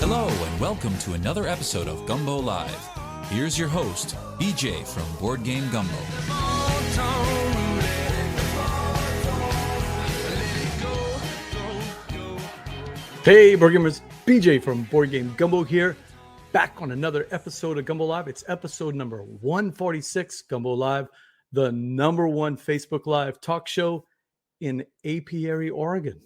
Hello and welcome to another episode of Gumbo Live. Here's your host, BJ from Board Game Gumbo. Hey, board gamers, BJ from Board Game Gumbo here, back on another episode of Gumbo Live. It's episode number 146, Gumbo Live, the number one Facebook Live talk show in APIARY, Oregon,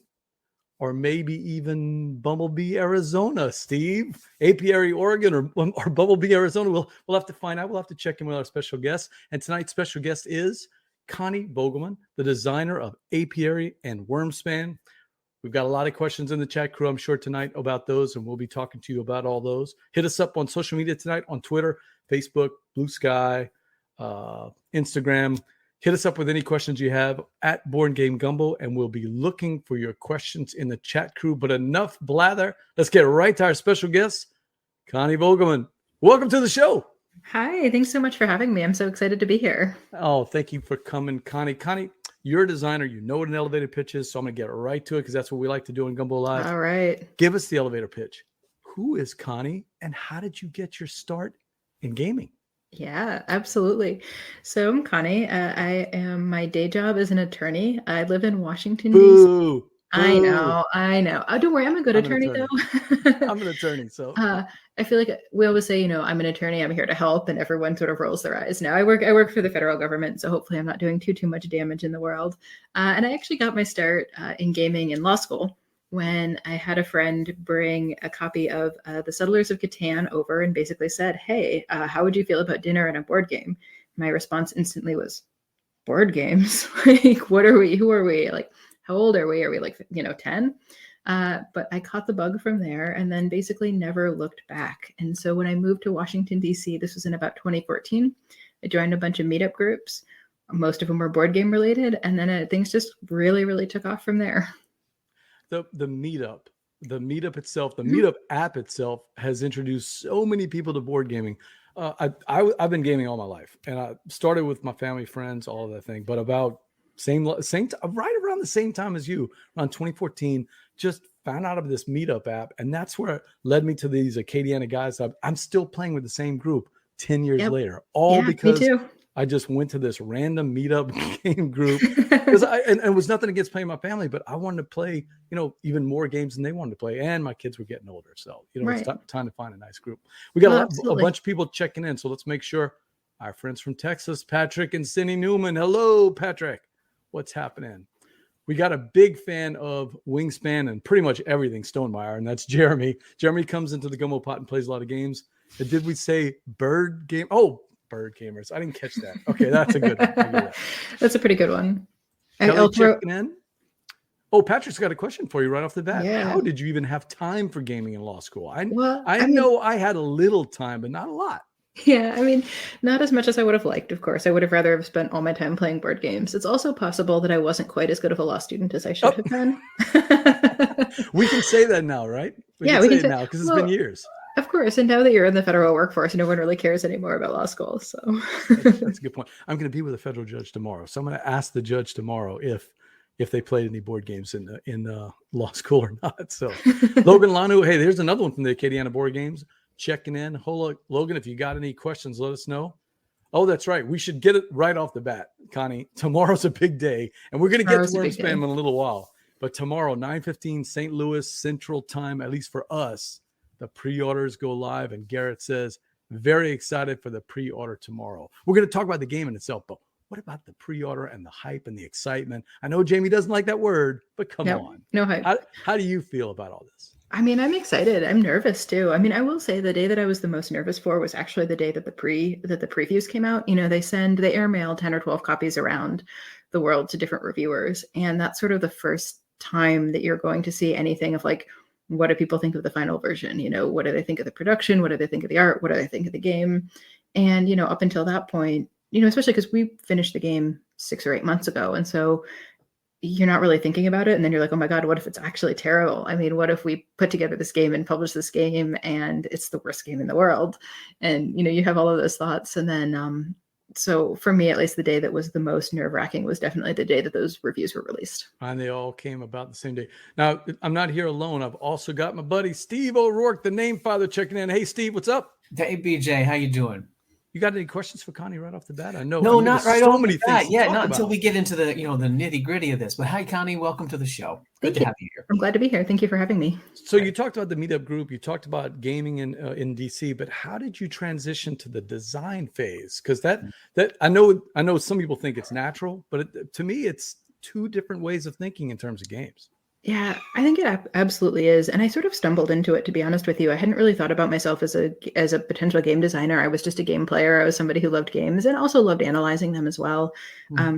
or maybe even Bumblebee, Arizona. Steve, APIARY, Oregon, or Bumblebee, Arizona. We'll have to find out. We'll have to check in with our special guest. And tonight's special guest is Connie Vogelmann, the designer of APIARY and WYRMSPAN. We've got a lot of questions in the chat crew, I'm sure, tonight about those, and we'll be talking to you about all those. Hit us up on social media tonight on Twitter, Facebook, Blue Sky, Instagram. Hit us up with any questions you have at Board Game Gumbo, and we'll be looking for your questions in the chat crew. But enough blather. Let's get right to our special guest, Connie Vogelmann. Welcome to the show. Hi, thanks so much for having me. I'm so excited to be here. Oh, thank you for coming, Connie. Connie, you're a designer. You know what an elevator pitch is, so I'm going to get right to it because that's what we like to do in Gumbo Live. All right. Give us the elevator pitch. Who is Connie, and how did you get your start in gaming? Yeah, absolutely. So I'm Connie. My day job is an attorney. I live in Washington, D.C. I know. Oh, don't worry. I'm a good attorney, though. I'm an attorney, so I feel like we always say, I'm an attorney. I'm here to help, and everyone sort of rolls their eyes. Now I work for the federal government, so hopefully I'm not doing too much damage in the world. And I actually got my start in gaming in law school when I had a friend bring a copy of The Settlers of Catan over and basically said, "Hey, how would you feel about dinner and a board game?" My response instantly was, "Board games? Like, what are we? Who are we? Like, how old are we? Are we like, 10? But I caught the bug from there and then basically never looked back. And so when I moved to Washington, D.C., this was in about 2014, I joined a bunch of meetup groups. Most of them were board game related. And then things just really, really took off from there. The meetup itself, the meetup app itself has introduced so many people to board gaming. I've been gaming all my life, and I started with my family, friends, all of that thing. But about same right around the same time as you, around 2014, just found out of this meetup app, and that's where it led me to these Acadiana guys. I'm still playing with the same group 10 years later, because I just went to this random meetup game group because it was nothing against playing my family, but I wanted to play, even more games than they wanted to play, and my kids were getting older, so It's time to find a nice group. We got a bunch of people checking in, so let's make sure our friends from Texas, Patrick and Cindy Newman. Hello, Patrick. What's happening? We got a big fan of Wyrmspan and pretty much everything Stonemeyer, and that's Jeremy. Jeremy comes into the Gumbo Pot and plays a lot of games. And did we say bird game? Oh, bird gamers. I didn't catch that. Okay, that's a good one. That's a pretty good one. Kelly checking in. Oh, Patrick's got a question for you right off the bat. Yeah. How did you even have time for gaming in law school? I mean, know I had a little time, but not a lot. Yeah, not as much as I would have liked, of course. I would have rather have spent all my time playing board games. It's also possible that I wasn't quite as good of a law student as I should have been. We can say that now, right? We can say it now because it's been years. Of course. And now that you're in the federal workforce, no one really cares anymore about law school. So that's a good point. I'm going to be with a federal judge tomorrow. So I'm going to ask the judge tomorrow if they played any board games in law school or not. So Logan Lanu, hey, there's another one from the Acadiana Board Games. Checking in. Hold on, Logan, if you got any questions, let us know. Oh, that's right. We should get it right off the bat, Connie. Tomorrow's a big day, and we're going to get to WYRMSPAN in a little while. But tomorrow, 9:15 St. Louis Central Time, at least for us, the pre-orders go live, and Garrett says, very excited for the pre-order tomorrow. We're going to talk about the game in itself, but what about the pre-order and the hype and the excitement? I know Jamie doesn't like that word, but come on. No hype. How do you feel about all this? I'm excited. I'm nervous too. I will say the day that I was the most nervous for was actually the day that the previews came out. They airmail 10 or 12 copies around the world to different reviewers. And that's sort of the first time that you're going to see anything of like, what do people think of the final version? What do they think of the production? What do they think of the art? What do they think of the game? And, up until that point, especially because we finished the game 6 or 8 months ago. And so you're not really thinking about it. And then you're like, oh my God, what if it's actually terrible? What if we put together this game and publish this game and it's the worst game in the world? And, you have all of those thoughts. And then So for me, at least, the day that was the most nerve-wracking was definitely the day that those reviews were released. And they all came about the same day. Now, I'm not here alone. I've also got my buddy Steve O'Rourke, the name father, checking in. Hey, Steve, what's up? Hey, BJ, how you doing? You got any questions for Connie right off the bat? I know. No, not right off the bat. Yeah, not about. Until we get into the, the nitty-gritty of this. But hi, Connie, welcome to the show. Good to have you here. I'm glad to be here. Thank you for having me. So you talked about the meetup group. You talked about gaming in DC, but how did you transition to the design phase? Because that I know some people think it's natural, but to me, it's two different ways of thinking in terms of games. Yeah, I think it absolutely is. And I sort of stumbled into it, to be honest with you. I hadn't really thought about myself as a potential game designer. I was just a game player. I was somebody who loved games and also loved analyzing them as well.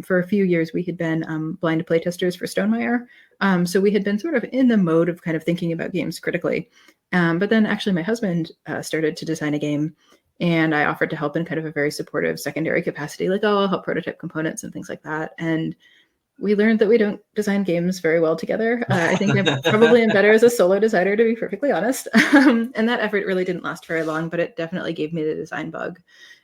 For a few years, we had been blind playtesters for Stonemaier. So we had been sort of in the mode of kind of thinking about games critically. But then actually my husband started to design a game, and I offered to help in kind of a very supportive secondary capacity, like, I'll help prototype components and things like that. And we learned that we don't design games very well together. I think I probably am better as a solo designer, to be perfectly honest. And that effort really didn't last very long, but it definitely gave me the design bug.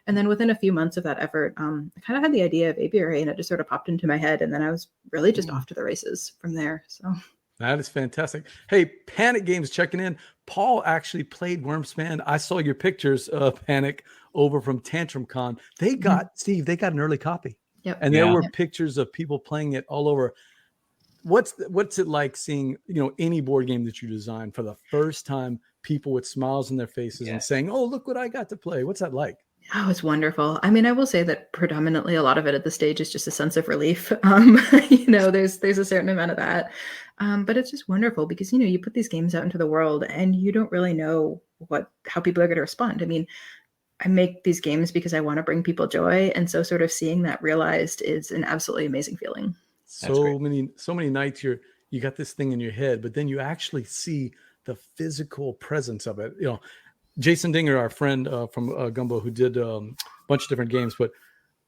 And then within a few months of that effort, I kind of had the idea of APIARY, and it just sort of popped into my head. And then I was really just off to the races from there. So that is fantastic. Hey, Panic Games checking in. Paul actually played Wyrmspan. I saw your pictures of Panic over from Tantrum Con. They got, Steve, they got an early copy. Yep. And there were pictures of people playing it all over. What's it like seeing, any board game that you design for the first time, people with smiles on their faces and saying, "Oh, look what I got to play." What's that like? Oh, it's wonderful. I mean, I will say that predominantly a lot of it at the stage is just a sense of relief. There's a certain amount of that. But it's just wonderful because, you put these games out into the world and you don't really know how people are going to respond. I mean, I make these games because I want to bring people joy. And so sort of seeing that realized is an absolutely amazing feeling. So many nights you got this thing in your head, but then you actually see the physical presence of it. Jason Dinger, our friend from Gumbo, who did a bunch of different games, but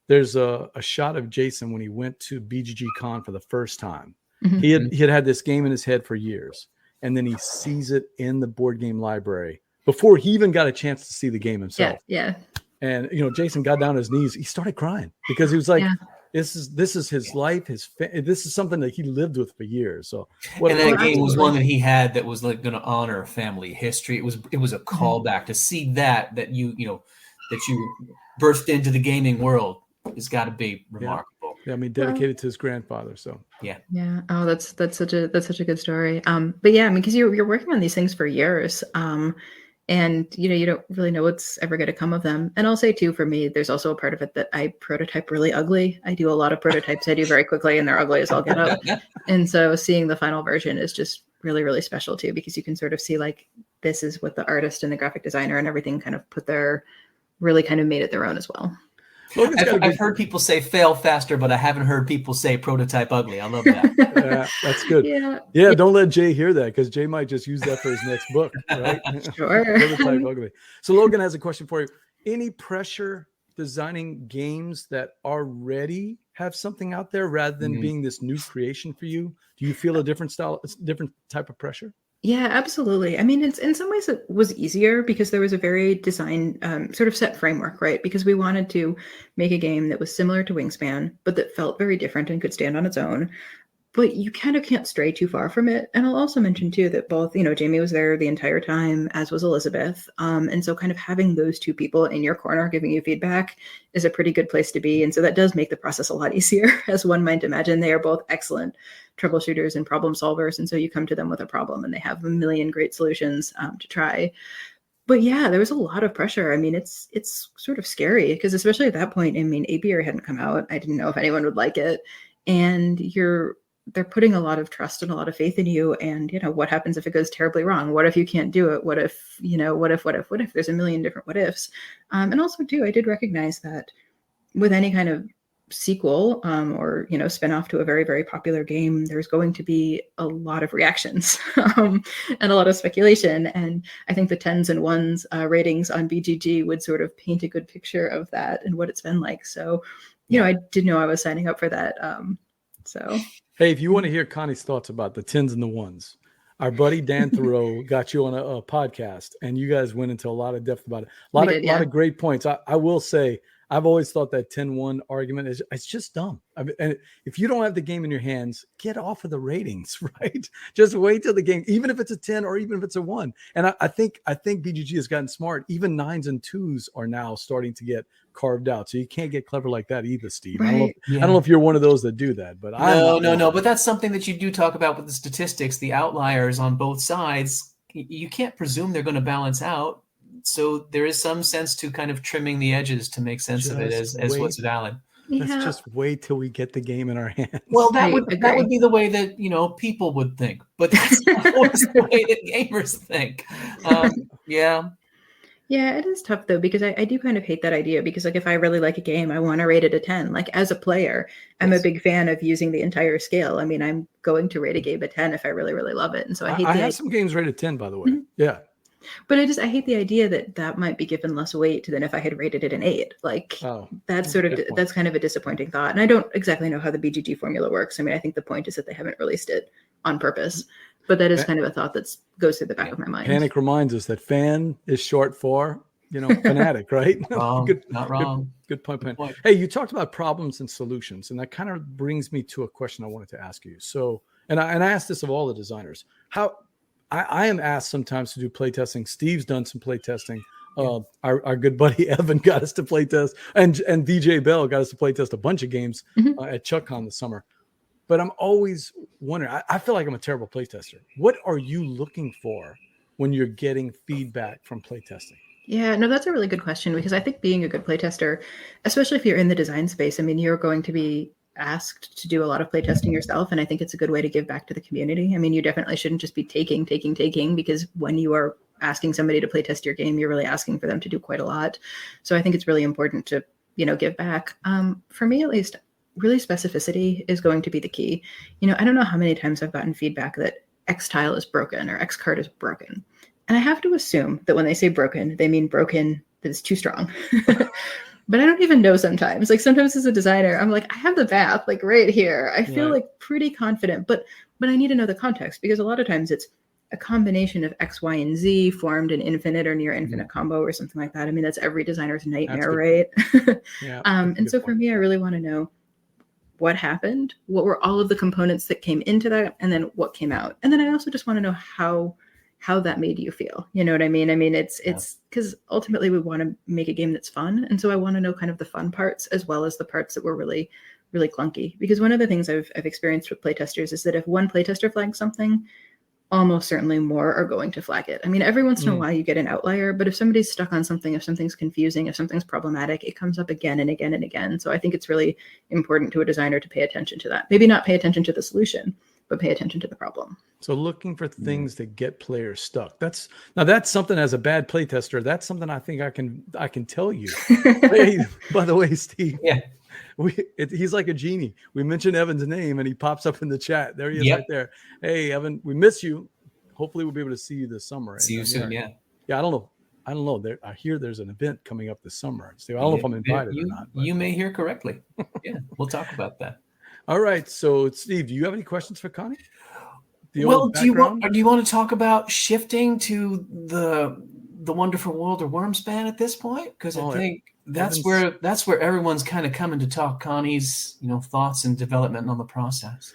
there's a shot of Jason when he went to BGG Con for the first time. Mm-hmm. He had this game in his head for years, and then he sees it in the board game library before he even got a chance to see the game himself. Yeah. And Jason got down on his knees. He started crying because he was like, "This is his life. This is something that he lived with for years." So, that game was one that he had that was like going to honor family history. It was a callback to see that you burst into the gaming world. It's got to be remarkable. Yeah, I mean, dedicated to his grandfather. So yeah. Oh, that's such a good story. But yeah, I mean, because you're working on these things for years. And you don't really know what's ever going to come of them. And I'll say too, for me, there's also a part of it that I prototype really ugly. I do a lot of prototypes I do very quickly, and they're ugly as all get up. And so seeing the final version is just really, really special too, because you can sort of see like this is what the artist and the graphic designer and everything kind of really kind of made it their own as well. I've heard people say fail faster, but I haven't heard people say prototype ugly. I love that. Yeah, that's good. Yeah, don't let Jay hear that, because Jay might just use that for his next book, right? Sure. Prototype ugly. So Logan has a question for you. Any pressure designing games that already have something out there rather than being this new creation for you? Do you feel a different type of pressure? Yeah, absolutely. I mean, in some ways it was easier because there was a very design sort of set framework, right? Because we wanted to make a game that was similar to Wyrmspan, but that felt very different and could stand on its own. But you kind of can't stray too far from it. And I'll also mention too that both, Jamie was there the entire time, as was Elizabeth. And so kind of having those two people in your corner giving you feedback is a pretty good place to be. And so that does make the process a lot easier, as one might imagine. They are both excellent troubleshooters and problem solvers. And so you come to them with a problem and they have a million great solutions to try. But yeah, there was a lot of pressure. I mean, it's sort of scary because especially at that point, I mean, APIARY hadn't come out. I didn't know if anyone would like it. And they're putting a lot of trust and a lot of faith in you. And, what happens if it goes terribly wrong? What if you can't do it? What if, what if? There's a million different what ifs. And also too, I did recognize that with any kind of sequel or, spin-off to a very, very popular game, there's going to be a lot of reactions and a lot of speculation. And I think the 10s and 1s ratings on BGG would sort of paint a good picture of that and what it's been like. So, I did know I was signing up for that. Hey, if you want to hear Connie's thoughts about the 10s and the 1s, our buddy Dan Thoreau got you on a podcast, and you guys went into a lot of depth about it. A lot of great points. I will say, I've always thought that 10-1 argument it's just dumb. I mean, and if you don't have the game in your hands, get off of the ratings, right? Just wait till the game, even if it's a 10 or even if it's a 1. And I think BGG has gotten smart. Even 9s and 2s are now starting to get carved out. So you can't get clever like that either, Steve. Right. I don't know if you're one of those that do that, but no. But that's something that you do talk about with the statistics, the outliers on both sides. You can't presume they're going to balance out. So there is some sense to kind of trimming the edges to make sense of it as what's valid. Let's just wait till we get the game in our hands. Well, that would be the way that people would think, but that's not always the way that gamers think. Yeah, it is tough though, because I do kind of hate that idea, because like if I really like a game, I want to rate it a 10. Like as a player, I'm a big fan of using the entire scale. I mean, I'm going to rate a game a 10 if I really, really love it. And so I have some games rated 10, by the way. Mm-hmm. Yeah. But I hate the idea that might be given less weight than if I had rated it an 8. Like that's kind of a disappointing thought. And I don't exactly know how the BGG formula works. I mean, I think the point is that they haven't released it on purpose, but that is kind of a thought that goes through the back of my mind. Panic reminds us that fan is short for, fanatic, right? Not wrong. Good point. Hey, you talked about problems and solutions, and that kind of brings me to a question I wanted to ask you. So, and I asked this of all the designers, I am asked sometimes to do playtesting. Steve's done some playtesting. Our good buddy Evan got us to playtest, and DJ Bell got us to playtest a bunch of games at ChuckCon this summer. But I'm always wondering, I feel like I'm a terrible playtester. What are you looking for when you're getting feedback from playtesting? Yeah, no, that's a really good question, because I think being a good playtester, especially if you're in the design space, I mean, you're going to be asked to do a lot of playtesting yourself. And I think it's a good way to give back to the community. I mean, you definitely shouldn't just be taking, because when you are asking somebody to playtest your game, you're really asking for them to do quite a lot. So I think it's really important to, give back. For me, at least, really specificity is going to be the key. I don't know how many times I've gotten feedback that X tile is broken or X card is broken. And I have to assume that when they say broken, they mean broken that is too strong. But I don't even know sometimes. Like sometimes as a designer, I'm like, I have the bath like right here. I feel like pretty confident, but I need to know the context, because a lot of times it's a combination of X, Y, and Z formed an infinite or near infinite combo or something like that. I mean, that's every designer's nightmare, right? And so for me, I really want to know what happened, what were all of the components that came into that, and then what came out. And then I also just want to know how that made you feel. You know what I mean? I mean, it's because ultimately we want to make a game that's fun. And so I want to know kind of the fun parts as well as the parts that were really, really clunky. Because one of the things I've experienced with playtesters is that if one playtester flags something, almost certainly more are going to flag it. I mean, every once in a while you get an outlier, but if somebody's stuck on something, if something's confusing, if something's problematic, it comes up again and again and again. So I think it's really important to a designer to pay attention to that. Maybe not pay attention to the solution, but pay attention to the problem. So looking for things that get players stuck. That's something as a bad playtester, that's something I think I can tell you. Hey, by the way, Steve. Yeah. He's like a genie. We mentioned Evan's name and he pops up in the chat. There he is right there. Hey, Evan, we miss you. Hopefully we'll be able to see you this summer. See you soon. Yeah. Yeah. I don't know. I hear there's an event coming up this summer. So I don't know if I'm invited or not. You may hear correctly. Yeah. We'll talk about that. All right. So Steve, do you have any questions for Connie? Do you want to talk about shifting to the wonderful world of Wyrmspan at this point? Because I think that's where everyone's kind of coming to talk Connie's thoughts and development on the process.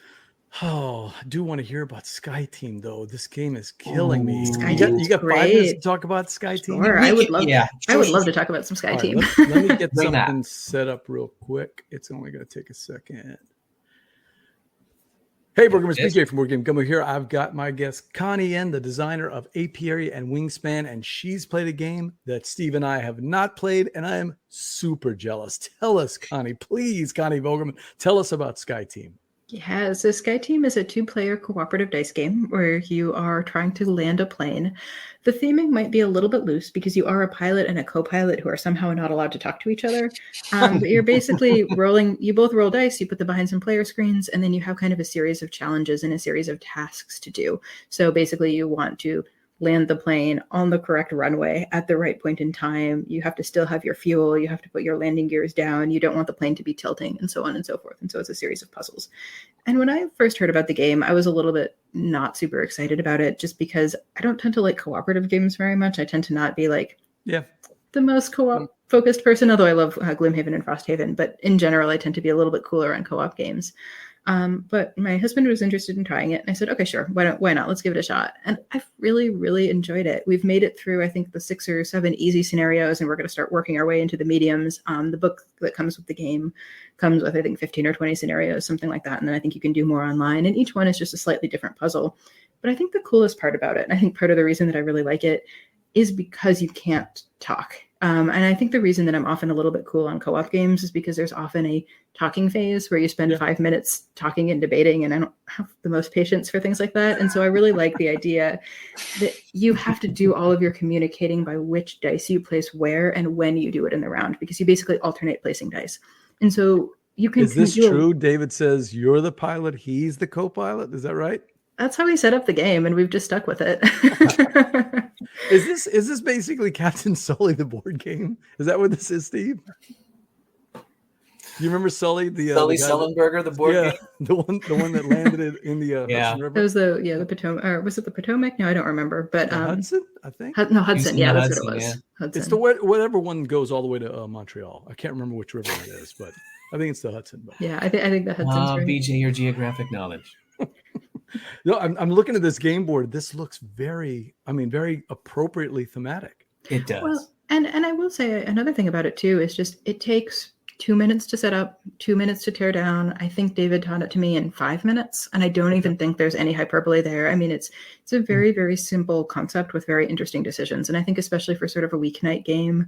Oh, I do want to hear about Skyteam though. This game is killing me. You got 5 minutes to talk about Skyteam? Sure, I would love to talk about some Skyteam. Right, let me get something set up real quick. It's only going to take a second. Hey, Board Gamers, BJ from Board Game Gumbo here. I've got my guest, Connie N, the designer of APIARY and WYRMSPAN, and she's played a game that Steve and I have not played, and I am super jealous. Tell us, Connie, please, Connie Vogelmann, tell us about Skyteam. Yeah, so Skyteam is a 2-player cooperative dice game where you are trying to land a plane. The theming might be a little bit loose because you are a pilot and a co-pilot who are somehow not allowed to talk to each other. But you're basically you both roll dice, you put them behind some player screens, and then you have kind of a series of challenges and a series of tasks to do. So basically you want to land the plane on the correct runway at the right point in time. You have to still have your fuel. You have to put your landing gears down. You don't want the plane to be tilting, and so on and so forth. And so it's a series of puzzles. And when I first heard about the game, I was a little bit not super excited about it just because I don't tend to like cooperative games very much. I tend to not be like the most co-op focused person, although I love Gloomhaven and Frosthaven, but in general, I tend to be a little bit cooler on co-op games. But my husband was interested in trying it, and I said, okay, sure, why not? Let's give it a shot. And I've really, really enjoyed it. We've made it through, I think, the 6 or 7 easy scenarios, and we're going to start working our way into the mediums. The book that comes with the game comes with, I think, 15 or 20 scenarios, something like that. And then I think you can do more online, and each one is just a slightly different puzzle. But I think the coolest part about it, and I think part of the reason that I really like it, is because you can't talk. And I think the reason that I'm often a little bit cool on co-op games is because there's often a talking phase where you spend 5 minutes talking and debating, and I don't have the most patience for things like that. And so I really like the idea that you have to do all of your communicating by which dice you place where and when you do it in the round, because you basically alternate placing dice. And so you can— Is this true? David says you're the pilot, he's the co-pilot. Is that right? That's how we set up the game, and we've just stuck with it. Is this basically Captain Sully, the board game? Is that what this is, Steve? You remember Sully, Sully Sullenberger, the board game? the one that landed in the Hudson River? It was the Potomac, or was it the Potomac? No, I don't remember. But Hudson, I think. Hudson. Yeah, that's what it was. Yeah. Hudson. It's the whatever one goes all the way to Montreal. I can't remember which river it is, but I think it's the Hudson. But. Yeah, I think the Hudson's right. BJ, your geographic knowledge. No, I'm looking at this game board. This looks very appropriately thematic. It does. Well, and I will say another thing about it too is just it takes 2 minutes to set up, 2 minutes to tear down. I think David taught it to me in 5 minutes, and I don't even think there's any hyperbole there. I mean, it's a very, very simple concept with very interesting decisions, and I think especially for sort of a weeknight game,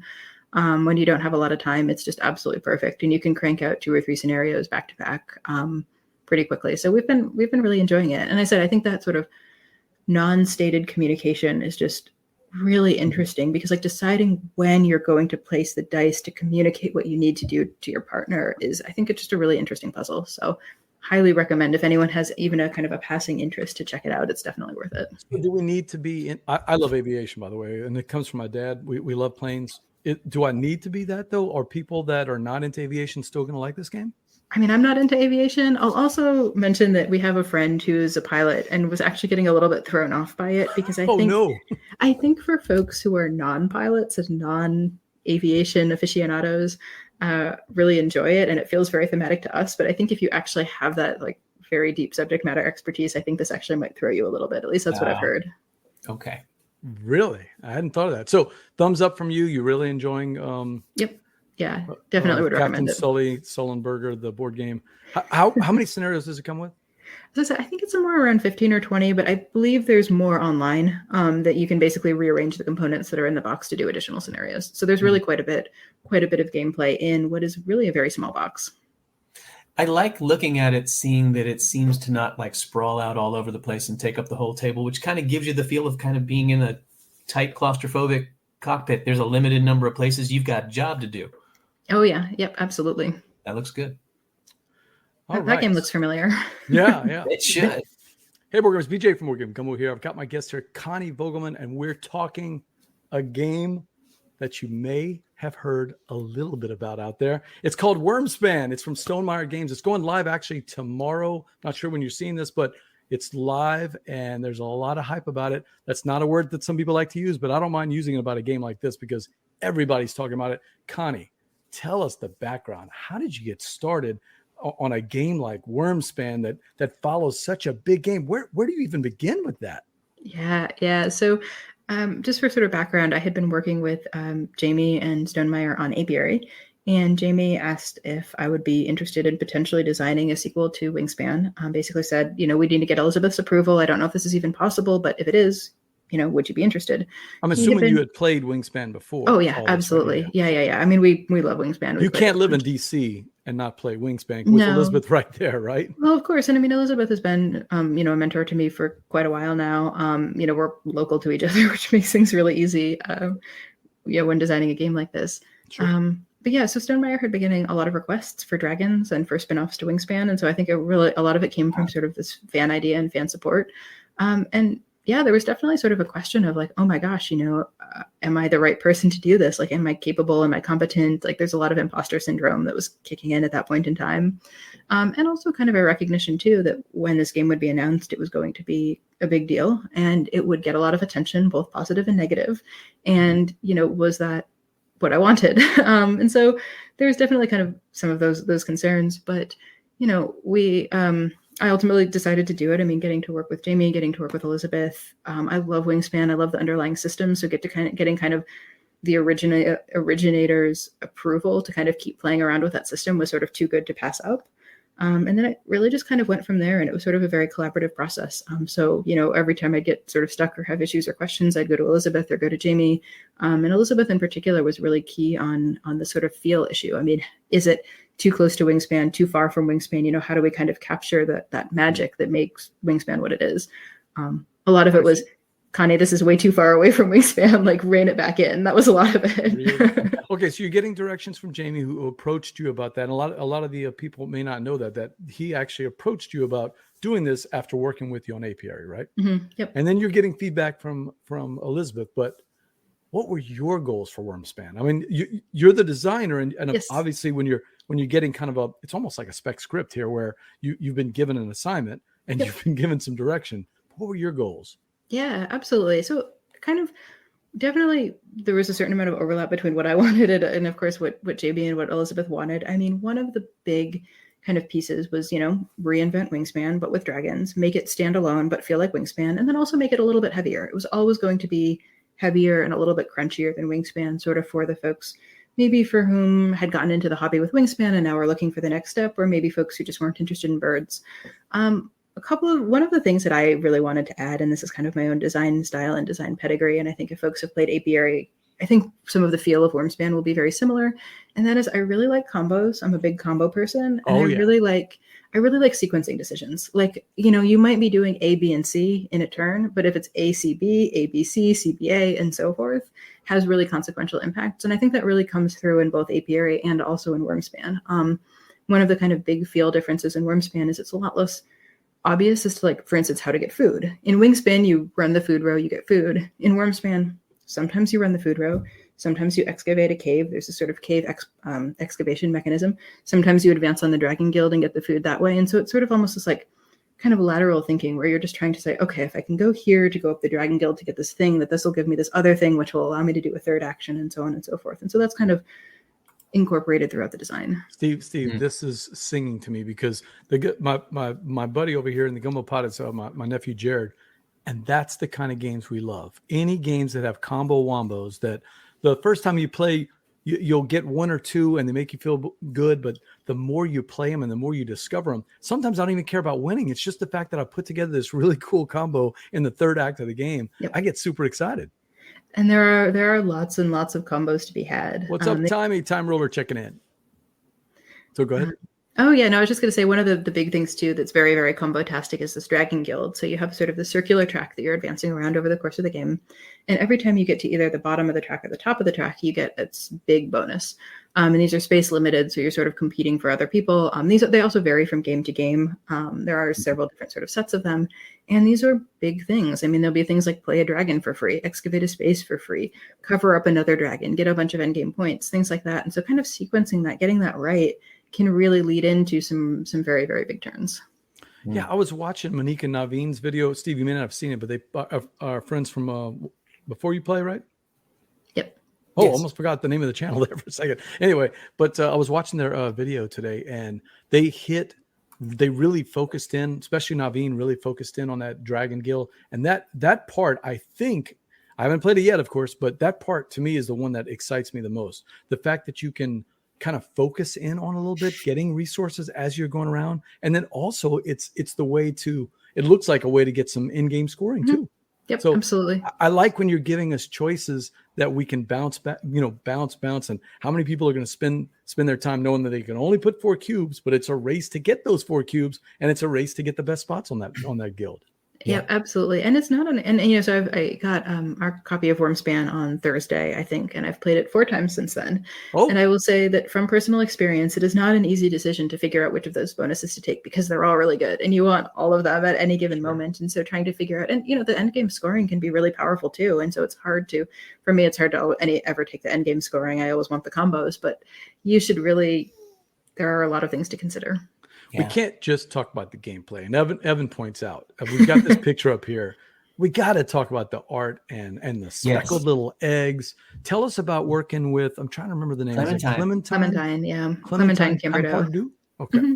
when you don't have a lot of time, it's just absolutely perfect, and you can crank out 2 or 3 scenarios back to back pretty quickly. So we've been really enjoying it. And I said, I think that sort of non-stated communication is just really interesting, because like deciding when you're going to place the dice to communicate what you need to do to your partner is, I think it's just a really interesting puzzle. So highly recommend if anyone has even a kind of a passing interest to check it out. It's definitely worth it. So do we need to be in? I love aviation, by the way, and it comes from my dad. We love planes. Do I need to be that though? Are people that are not into aviation still going to like this game? I mean, I'm not into aviation. I'll also mention that we have a friend who's a pilot and was actually getting a little bit thrown off by it, because I think for folks who are non-pilots and non-aviation aficionados really enjoy it, and it feels very thematic to us. But I think if you actually have that like very deep subject matter expertise, I think this actually might throw you a little bit. At least that's what I've heard. Okay. Really? I hadn't thought of that. So thumbs up from you. You're really enjoying Yep. Yeah, definitely would recommend it. Sully Sullenberger, the board game. How many scenarios does it come with? As I said, I think it's somewhere around 15 or 20, but I believe there's more online that you can basically rearrange the components that are in the box to do additional scenarios. So there's really quite a bit of gameplay in what is really a very small box. I like looking at it, seeing that it seems to not like sprawl out all over the place and take up the whole table, which kind of gives you the feel of kind of being in a tight claustrophobic cockpit. There's a limited number of places you've got a job to do. Oh, yeah. Yep, absolutely. That looks good. That game looks familiar. Yeah. It should. Hey, board gamers, BJ from Board Game Gumbo here. I've got my guest here, Connie Vogelmann, and we're talking a game that you may have heard a little bit about out there. It's called Wyrmspan. It's from Stonemaier Games. It's going live actually tomorrow. Not sure when you're seeing this, but it's live and there's a lot of hype about it. That's not a word that some people like to use, but I don't mind using it about a game like this because everybody's talking about it. Connie, tell us the background. How did you get started on a game like Wyrmspan that follows such a big game? Where do you even begin with that? Yeah. So just for sort of background, I had been working with Jamie and Stonemaier on APIARY, and Jamie asked if I would be interested in potentially designing a sequel to Wyrmspan. Basically said, we need to get Elizabeth's approval. I don't know if this is even possible, but if it is, would you be interested? I'm assuming you had played Wyrmspan before. Oh yeah, absolutely. Right? Yeah. I mean, we love Wyrmspan. You can't live in DC and not play Wyrmspan with Elizabeth right there, right? Well, of course. And I mean, Elizabeth has been, a mentor to me for quite a while now. We're local to each other, which makes things really easy, when designing a game like this. Sure. But yeah, so Stonemaier had been getting a lot of requests for dragons and for spinoffs to Wyrmspan. And so I think a lot of it came from sort of this fan idea and fan support. And yeah, there was definitely sort of a question of like, oh my gosh, am I the right person to do this? Like, am I capable? Am I competent? Like, there's a lot of imposter syndrome that was kicking in at that point in time. And also kind of a recognition too, that when this game would be announced, it was going to be a big deal and it would get a lot of attention, both positive and negative. And, was that what I wanted. And so there's definitely kind of some of those concerns, but I ultimately decided to do it. I mean, getting to work with Jamie, getting to work with Elizabeth. I love Wyrmspan. I love the underlying system. So getting kind of the originator's approval to kind of keep playing around with that system was sort of too good to pass up. And then it really just kind of went from there, and it was sort of a very collaborative process. So, every time I'd get sort of stuck or have issues or questions, I'd go to Elizabeth or go to Jamie. And Elizabeth in particular was really key on the sort of feel issue. I mean, is it too close to Wyrmspan, too far from Wyrmspan? How do we kind of capture that magic that makes Wyrmspan what it is? A lot of it was, Connie, this is way too far away from Wyrmspan, like rein it back in. That was a lot of it. Really? Okay, so you're getting directions from Jamie, who approached you about that. And a lot of the people may not know that he actually approached you about doing this after working with you on APIARY, right? Mm-hmm. Yep. And then you're getting feedback from Elizabeth. But what were your goals for Wyrmspan? I mean, you're the designer, and Yes. Obviously when you're getting kind of it's almost like a spec script here, where you've been given an assignment and Yep. you've been given some direction. What were your goals? Yeah, absolutely. So kind of definitely there was a certain amount of overlap between what I wanted and of course what JB and what Elizabeth wanted. I mean, one of the big kind of pieces was, reinvent Wyrmspan, but with dragons, make it stand alone, but feel like Wyrmspan, and then also make it a little bit heavier. It was always going to be heavier and a little bit crunchier than Wyrmspan, sort of for the folks maybe for whom had gotten into the hobby with Wyrmspan and now are looking for the next step, or maybe folks who just weren't interested in birds. One of the things that I really wanted to add, and this is kind of my own design style and design pedigree, and I think if folks have played APIARY, I think some of the feel of Wyrmspan will be very similar. And that is, I really like combos. I'm a big combo person, and I really like sequencing decisions. Like, you might be doing A, B, and C in a turn, but if it's A, C, B, A, B, C, C, B, A, and so forth, has really consequential impacts. And I think that really comes through in both APIARY and also in Wyrmspan. One of the kind of big feel differences in Wyrmspan is it's a lot less obvious as to, like, for instance, how to get food. In Wyrmspan, you run the food row, you get food. In Wyrmspan, sometimes you run the food row, sometimes you excavate a cave. There's a sort of cave excavation mechanism. Sometimes you advance on the Dragon Guild and get the food that way. And so it's sort of almost this like kind of lateral thinking where you're just trying to say, okay, if I can go here to go up the Dragon Guild to get this thing, that this will give me this other thing, which will allow me to do a third action, and so on and so forth. And so that's kind of incorporated throughout the design. Steve, This is singing to me because my buddy over here in the Gumbo Pot is my nephew Jared, and that's the kind of games we love. Any games that have combo wombos that the first time you play, you'll get one or two and they make you feel good, but the more you play them and the more you discover them, sometimes I don't even care about winning. It's just the fact that I put together this really cool combo in the third act of the game. Yep. I get super excited. And there are lots and lots of combos to be had. What's up, Tommy? Time Roller checking in. So go ahead. Oh, yeah. No, I was just going to say one of the big things, too, that's very, very combo-tastic is this Dragon Guild. So you have sort of the circular track that you're advancing around over the course of the game. And every time you get to either the bottom of the track or the top of the track, you get its big bonus. And these are space limited, so you're sort of competing for other people. They also vary from game to game. There are several different sort of sets of them. And these are big things. I mean, there'll be things like play a dragon for free, excavate a space for free, cover up another dragon, get a bunch of endgame points, things like that. And so kind of sequencing that, getting that right, can really lead into some very, very big turns. Yeah, I was watching Monique and Naveen's video. Steve, you may not have seen it, but they are friends from Before You Play, right? Yep. Oh, yes. Almost forgot the name of the channel there for a second. Anyway, but I was watching their video today, and they really focused in, especially Naveen really focused in on that Dragon Guild. And that part, I think, I haven't played it yet, of course, but that part to me is the one that excites me the most. The fact that you can kind of focus in on a little bit, getting resources as you're going around. And then also it looks like a way to get some in-game scoring too. Yep, so absolutely. I like when you're giving us choices that we can bounce back, bounce. And how many people are going to spend their time knowing that they can only put 4 cubes, but it's a race to get those 4 cubes. And it's a race to get the best spots on that guild. Yeah, absolutely. And it's not so I got our copy of Wyrmspan on Thursday, I think, and I've played it 4 times since then. Oh. And I will say that from personal experience, it is not an easy decision to figure out which of those bonuses to take because they're all really good and you want all of them at any given moment. And so trying to figure out, and the end game scoring can be really powerful too. And so it's hard to ever take the end game scoring. I always want the combos, but there are a lot of things to consider. Yeah. We can't just talk about the gameplay. And Evan points out, we've got this picture up here we got to talk about the art and the speckled little eggs. Tell us about working with, I'm trying to remember the name. Clementine, yeah. Clementine Kimberdo. Okay. Mm-hmm.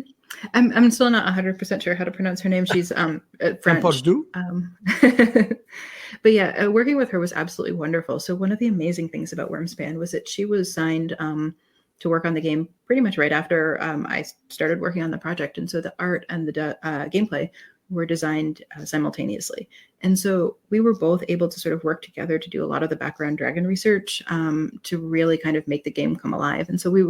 I'm still not 100% sure how to pronounce her name. She's French. But yeah, working with her was absolutely wonderful. So one of the amazing things about Wyrmspan was that she was signed to work on the game pretty much right after I started working on the project. And so the art and the gameplay were designed simultaneously. And so we were both able to sort of work together to do a lot of the background dragon research to really kind of make the game come alive. And so we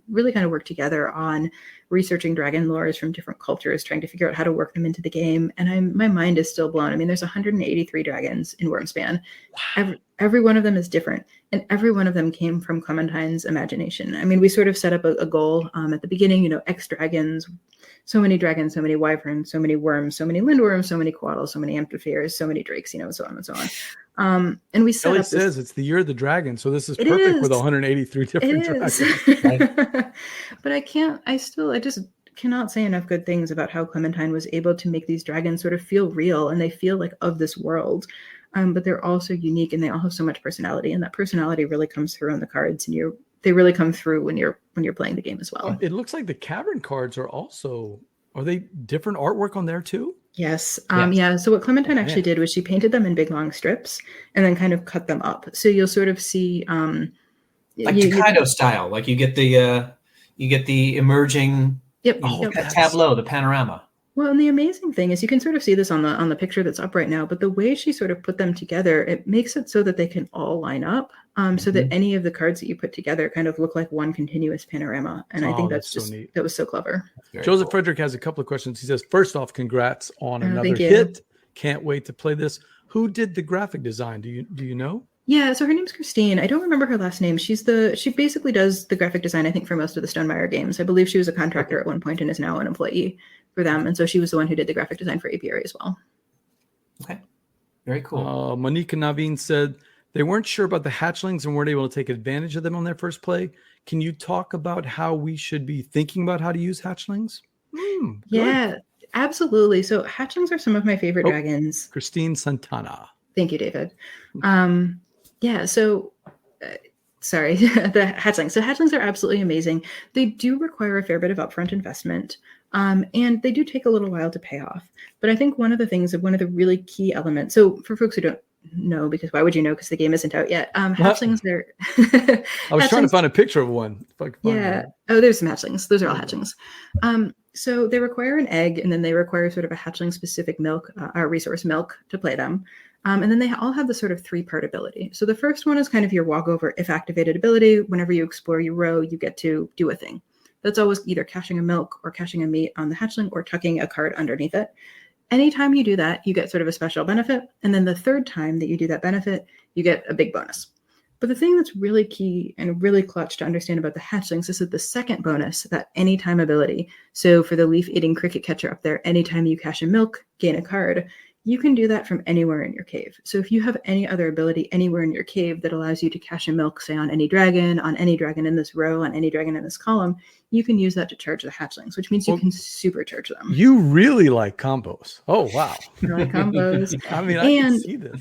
really kind of worked together on researching dragon lores from different cultures, trying to figure out how to work them into the game. And my mind is still blown. I mean, there's 183 dragons in Wyrmspan. Wow. Every one of them is different. And every one of them came from Clementine's imagination. I mean, we sort of set up a goal at the beginning, X dragons, so many dragons, so many wyverns, so many worms, so many lindworms, so many quaddles, so many amphitheres, so many drakes, so on and so on. And we set Ellie up says it's the year of the dragon, so this is perfect with 183 different dragons. Right? But I just cannot say enough good things about how Clementine was able to make these dragons sort of feel real, and they feel like of this world. But they're also unique, and they all have so much personality, and that personality really comes through on the cards, and they really come through when you're playing the game as well. It looks like the cavern cards are they different artwork on there too? Yes. Yeah. So what Clementine actually did was she painted them in big long strips and then kind of cut them up. So you'll sort of see like Takedo style, like you get the emerging tableau, the panorama. Well, and the amazing thing is you can sort of see this on the picture that's up right now, but the way she sort of put them together, it makes it so that they can all line up, so that any of the cards that you put together kind of look like one continuous panorama. And I think that's just so neat. That was so clever. Joseph cool. Frederick has a couple of questions. He says, first off, congrats on another hit. Can't wait to play this. Who did the graphic design? Do you know? Yeah, so her name's Christine. I don't remember her last name. She basically does the graphic design, I think, for most of the Stonemaier games. I believe she was a contractor at one point and is now an employee for them. And so she was the one who did the graphic design for APIARY as well. Okay. Very cool. Monica Naveen said they weren't sure about the hatchlings and weren't able to take advantage of them on their first play. Can you talk about how we should be thinking about how to use hatchlings? Yeah, absolutely. So hatchlings are some of my favorite dragons. Christine Santana. Thank you, David. Yeah, so sorry, the hatchlings. So hatchlings are absolutely amazing. They do require a fair bit of upfront investment, and they do take a little while to pay off. But I think one of the really key elements, so for folks who don't know, because why would you know? Because the game isn't out yet. Hatchlings are... I was trying to find a picture of one. Yeah. Oh, there's some hatchlings. Those are all hatchlings. So they require an egg, and then they require sort of a hatchling-specific milk, resource milk to play them. And then they all have the sort of three-part ability. So the first one is kind of your walkover if activated ability. Whenever you explore your row, you get to do a thing. That's always either caching a milk or caching a meat on the hatchling or tucking a card underneath it. Anytime you do that, you get sort of a special benefit. And then the third time that you do that benefit, you get a big bonus. But the thing that's really key and really clutch to understand about the hatchlings, this is the second bonus, that anytime ability. So for the leaf-eating cricket catcher up there, anytime you cache a milk, gain a card. You can do that from anywhere in your cave. So if you have any other ability anywhere in your cave that allows you to cache a milk, say on any dragon in this row, on any dragon in this column, you can use that to charge the hatchlings, which means you can supercharge them. You really like combos. Oh, wow. I like combos. I mean, I can see this.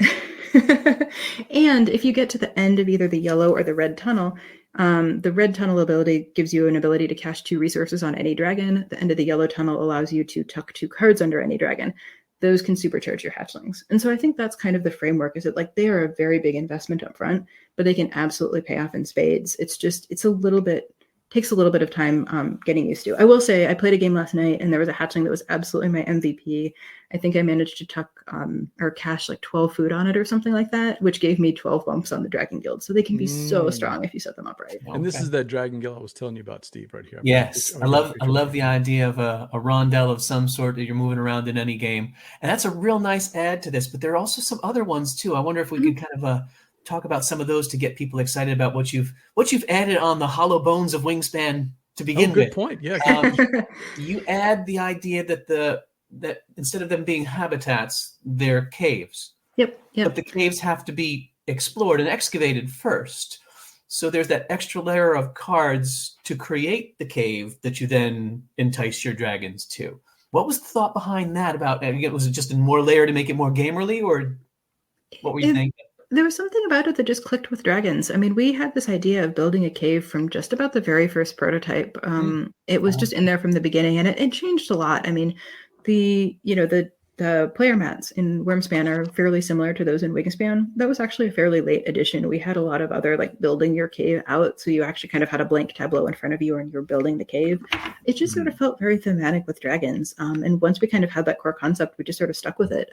And if you get to the end of either the yellow or the red tunnel, the red tunnel ability gives you an ability to cache 2 resources on any dragon. The end of the yellow tunnel allows you to tuck 2 cards under any dragon. Those can supercharge your hatchlings. And so I think that's kind of the framework, is that like they are a very big investment up front, but they can absolutely pay off in spades. Takes a little bit of time getting used to. I will say I played a game last night and there was a hatchling that was absolutely my MVP. I think I managed to tuck or cache like 12 food on it or something like that, which gave me 12 bumps on the Dragon Guild. So they can be so strong if you set them up right. And this is that Dragon Guild I was telling you about, Steve, right here. Yes, I love the idea of a rondelle of some sort that you're moving around in any game. And that's a real nice add to this, but there are also some other ones too. I wonder if we could kind of talk about some of those to get people excited about what you've added on the hollow bones of Wyrmspan to begin with. Good point. Yeah. You add the idea that instead of them being habitats, they're caves. Yep. But the caves have to be explored and excavated first. So there's that extra layer of cards to create the cave that you then entice your dragons to. What was the thought behind that? Was it just a more layer to make it more gamerly, or? What were you thinking? There was something about it that just clicked with dragons. I mean, we had this idea of building a cave from just about the very first prototype. It was just in there from the beginning, and it changed a lot. I mean, the player mats in Wyrmspan are fairly similar to those in Wingspan. That was actually a fairly late addition. We had a lot of other like building your cave out, so you actually kind of had a blank tableau in front of you and you're building the cave. It just sort of felt very thematic with dragons. And once we kind of had that core concept, we just sort of stuck with it.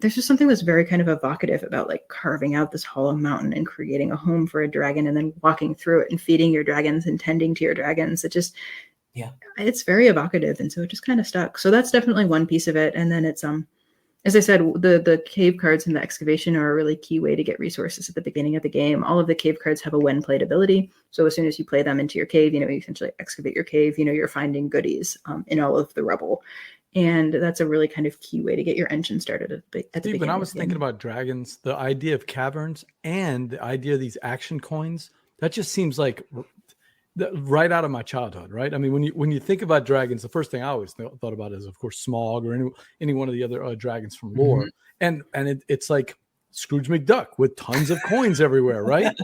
There's just something that's very kind of evocative about like carving out this hollow mountain and creating a home for a dragon and then walking through it and feeding your dragons and tending to your dragons. It's very evocative. And so it just kind of stuck. So that's definitely one piece of it. And then it's, as I said, the cave cards and the excavation are a really key way to get resources at the beginning of the game. All of the cave cards have a when played ability. So as soon as you play them into your cave, you essentially excavate your cave, you're finding goodies in all of the rubble. And that's a really kind of key way to get your engine started at the beginning. When I was thinking about dragons, the idea of caverns and the idea of these action coins, that just seems like right out of my childhood, right? I mean, when you think about dragons, the first thing I always thought about is, of course, Smaug or any one of the other dragons from lore. And it's like Scrooge McDuck with tons of coins everywhere, right?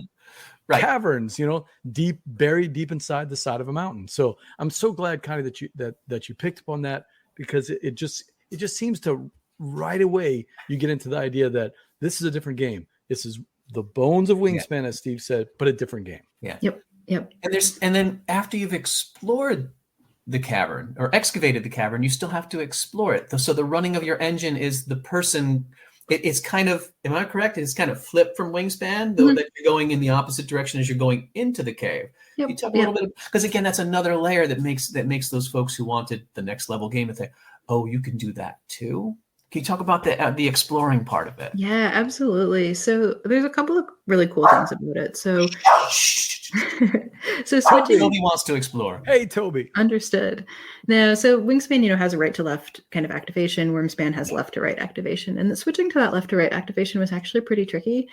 Right. Caverns, buried deep inside the side of a mountain. So I'm so glad, Connie, that you picked up on that. Because it just seems to right away you get into the idea that this is a different game. This is the bones of Wingspan, as Steve said, but a different game. Yeah. Yep. And then after you've explored the cavern or excavated the cavern, you still have to explore it. So the running of your engine is the person. It's kind of, am I correct? It's kind of flipped from Wingspan, though that you're going in the opposite direction as you're going into the cave. Yep. You talk a little bit, because again, that's another layer that makes those folks who wanted the next level game and think, oh, you can do that too. Can you talk about the exploring part of it? Yeah, absolutely. So there's a couple of really cool things about it. So switching. Toby wants to explore. Hey, Toby. Understood. Now, so Wingspan, has a right to left kind of activation. Wyrmspan has left to right activation. And switching to that left to right activation was actually pretty tricky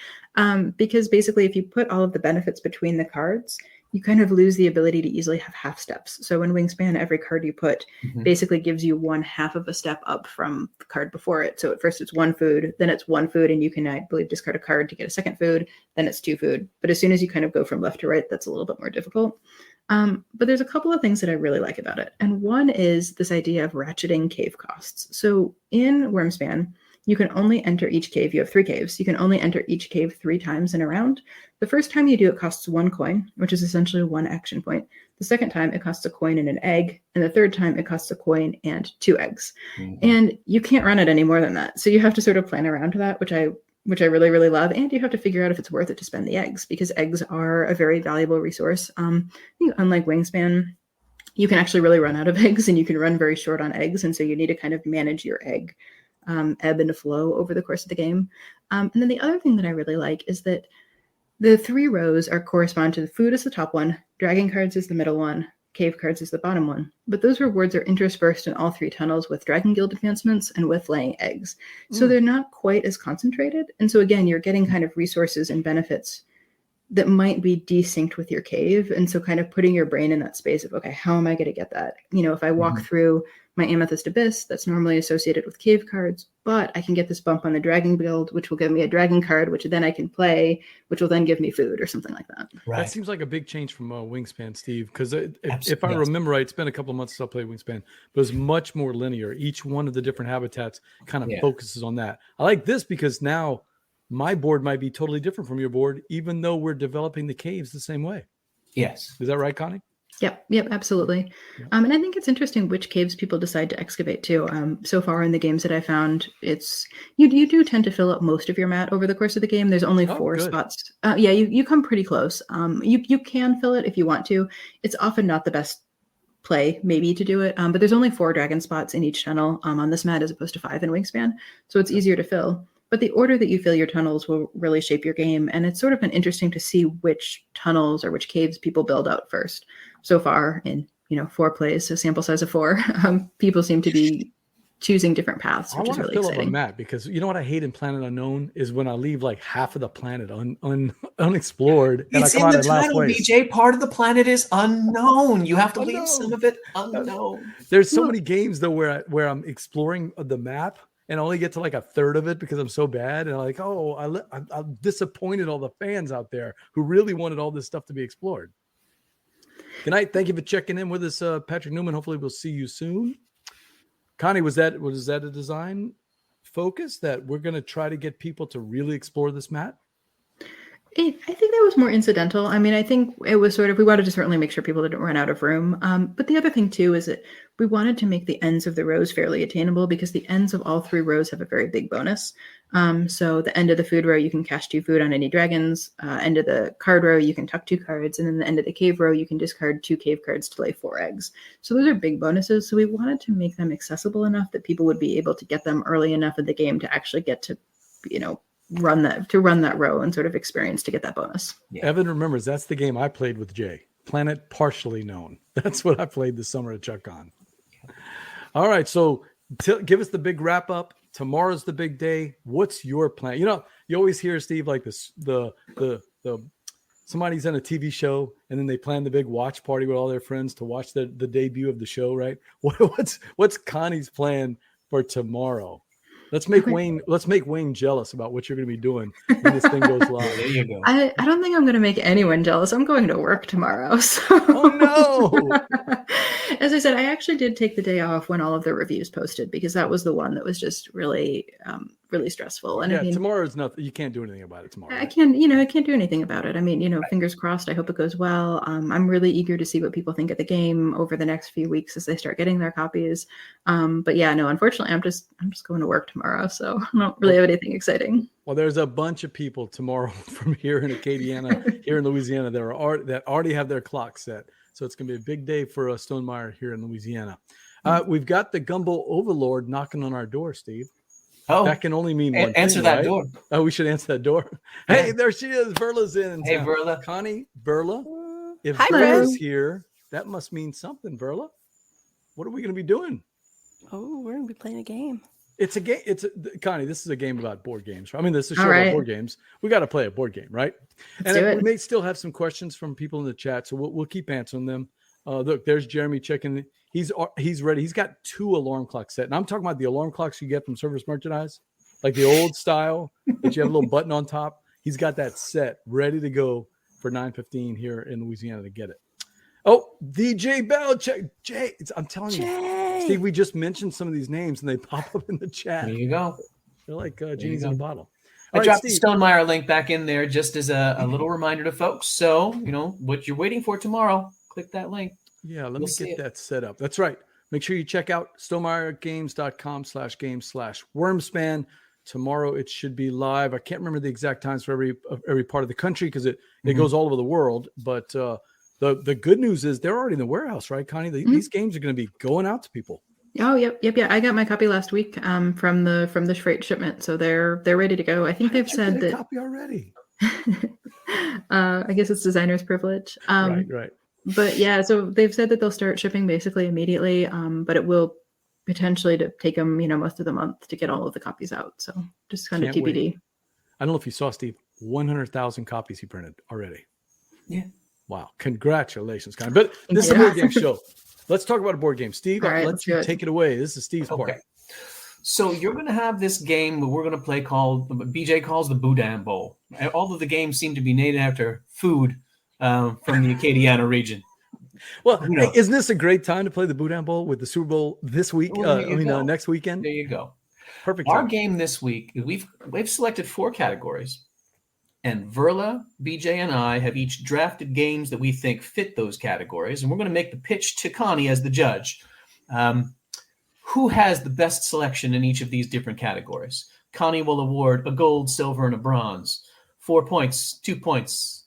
because basically if you put all of the benefits between the cards, you kind of lose the ability to easily have half steps. So in Wingspan, every card you put basically gives you 1/2 of a step up from the card before it. So at first it's 1 food, then it's 1 food, and you can, I believe, discard a card to get a second food, then it's 2 food. But as soon as you kind of go from left to right, that's a little bit more difficult. But there's a couple of things that I really like about it. And one is this idea of ratcheting cave costs. So in Wyrmspan, you can only enter each cave. You have 3 caves. You can only enter each cave 3 times in a round. The first time you do, it costs 1 coin, which is essentially 1 action point. The second time, it costs a coin and an egg. And the third time, it costs a coin and 2 eggs. And you can't run it any more than that. So you have to sort of plan around to that, which I really, really love. And you have to figure out if it's worth it to spend the eggs, because eggs are a very valuable resource. Unlike Wingspan, you can actually really run out of eggs, and you can run very short on eggs. And so you need to kind of manage your egg ebb and flow over the course of the game. And then the other thing that I really like is that the 3 rows correspond to the food is the top one, dragon cards is the middle one, cave cards is the bottom one. But those rewards are interspersed in all 3 tunnels with Dragon Guild advancements and with laying eggs. So they're not quite as concentrated. And so again, you're getting kind of resources and benefits that might be desynced with your cave. And so kind of putting your brain in that space of, okay, how am I going to get that? If I walk through my Amethyst Abyss, that's normally associated with cave cards, but I can get this bump on the Dragon Guild, which will give me a dragon card, which then I can play, which will then give me food or something like that. Right. That seems like a big change from Wingspan, Steve, because if I remember right, it's been a couple of months since I played Wingspan, but it's much more linear. Each one of the different habitats kind of focuses on that. I like this because now my board might be totally different from your board, even though we're developing the caves the same way. Yes. Is that right, Connie? Yep, absolutely. Yeah. And I think it's interesting which caves people decide to excavate too. So far in the games that I found, it's you do tend to fill up most of your mat over the course of the game. There's only 4 spots. You come pretty close. You can fill it if you want to. It's often not the best play maybe to do it, but there's only 4 dragon spots in each tunnel on this mat as opposed to 5 in Wingspan, so it's easier to fill. But the order that you fill your tunnels will really shape your game, and it's sort of been interesting to see which tunnels or which caves people build out first. So far in 4 plays, so sample size of 4, people seem to be choosing different paths, which is really exciting. I want to fill up a map because you know what I hate in Planet Unknown is when I leave like half of the planet unexplored and it's I come out in in the last title, place. BJ. Part of the planet is unknown. You have to leave some of it unknown. There's so many games though where I'm exploring the map and I only get to like a third of it because I'm so bad. And I'm like, oh, I'm disappointed all the fans out there who really wanted all this stuff to be explored. Good night. Thank you for checking in with us, Patrick Newman. Hopefully we'll see you soon. Connie, was that a design focus that we're going to try to get people to really explore this mat? I think that was more incidental. I mean, I think it was sort of, we wanted to certainly make sure people didn't run out of room. But the other thing too is that we wanted to make the ends of the rows fairly attainable because the ends of all 3 rows have a very big bonus. So the end of the food row, you can cash 2 food on any dragons. End of the card row, you can tuck 2 cards. And then the end of the cave row, you can discard 2 cave cards to lay 4 eggs. So those are big bonuses. So we wanted to make them accessible enough that people would be able to get them early enough in the game to actually get to, run that row and sort of experience to get that bonus. Yeah. Evan remembers that's the game I played with Jay. Planet Partially Known. That's what I played this summer at ChuckCon. All right, so give us the big wrap up. Tomorrow's the big day. What's your plan? You always hear, Steve, like this the somebody's on a TV show and then they plan the big watch party with all their friends to watch the debut of the show, right? What's Connie's plan for tomorrow? Let's make Wayne jealous about what you're going to be doing when this thing goes live. There you go. I don't think I'm going to make anyone jealous. I'm going to work tomorrow. So. Oh no! As I said, I actually did take the day off when all of the reviews posted because that was the one that was just really, really stressful. And yeah, tomorrow's nothing. You can't do anything about it tomorrow. I can't do anything about it. I mean, fingers crossed. I hope it goes well. I'm really eager to see what people think of the game over the next few weeks as they start getting their copies. But yeah, no, unfortunately, I'm just going to work tomorrow, so I don't really have anything exciting. Well, there's a bunch of people tomorrow from here in Acadiana, here in Louisiana, that already have their clock set. So it's going to be a big day for Stonemaier here in Louisiana. We've got the Gumbo Overlord knocking on our door, Steve. Oh, that can only mean one answer thing, that right? door. Oh, we should answer that door. Hey, there she is. Verla's in. Hey, Verla. Connie, Verla. If Hi, Verla's here, that must mean something, Verla. What are we going to be doing? Oh, we're going to be playing a game. It's a game. Connie, this is a game about board games. I mean, this is a show about board games. We got to play a board game, right? We may still have some questions from people in the chat, so we'll keep answering them. Look, there's Jeremy checking. He's ready. He's got 2 alarm clocks set, and I'm talking about the alarm clocks you get from Service Merchandise, like the old style that you have a little button on top. He's got that set ready to go for 9:15 here in Louisiana to get it. Oh, DJ Bell, check Jay. I'm telling you, Steve. We just mentioned some of these names, and they pop up in the chat. There you go. They're like genies in a bottle. I dropped the Stonemaier link back in there just as a little reminder to folks. So what you're waiting for tomorrow. Click that link. Yeah, let me get that set up. That's right. Make sure you check out stonemeiergames.com/games/Wyrmspan. Tomorrow it should be live. I can't remember the exact times for every part of the country because it goes all over the world. But the good news is they're already in the warehouse, right, Connie? These games are going to be going out to people. Oh, yep. I got my copy last week from the freight shipment, so they're ready to go. I think they've said that copy already. I guess it's designer's privilege. Right. But yeah, so they've said that they'll start shipping basically immediately. But it will potentially take them, most of the month to get all of the copies out. So just kind of TBD. Wait. I don't know if you saw, Steve, 100,000 copies he printed already. Yeah. Wow. Congratulations, Connie. But this is a board game show. Let's talk about a board game. Steve, right, let's take it away. This is Steve's part. So you're going to have this game that we're going to play called, BJ calls the BOUDIN BOWL. All of the games seem to be named after food from the Acadiana region. Well, isn't this a great time to play the BOUDIN BOWL with the Super Bowl this week? Next weekend? There you go. Perfect. Our game this week, we've selected 4 categories. And Verla, BJ, and I have each drafted games that we think fit those categories. And we're going to make the pitch to Connie as the judge. Who has the best selection in each of these different categories? Connie will award a gold, silver, and a bronze. 4 points, 2 points,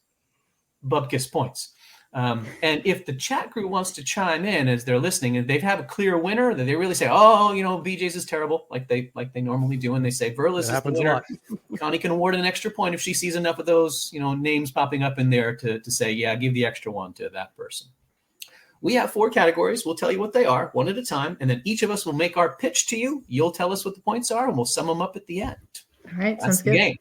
bupkis points. And if the chat crew wants to chime in as they're listening and they have a clear winner, that they really say, BJ's is terrible, like they normally do, and they say Verla's is the winner. Connie can award an extra point if she sees enough of those, names popping up in there to say, yeah, give the extra one to that person. We have 4 categories. We'll tell you what they are, one at a time, and then each of us will make our pitch to you. You'll tell us what the points are, and we'll sum them up at the end. All right, that's the game.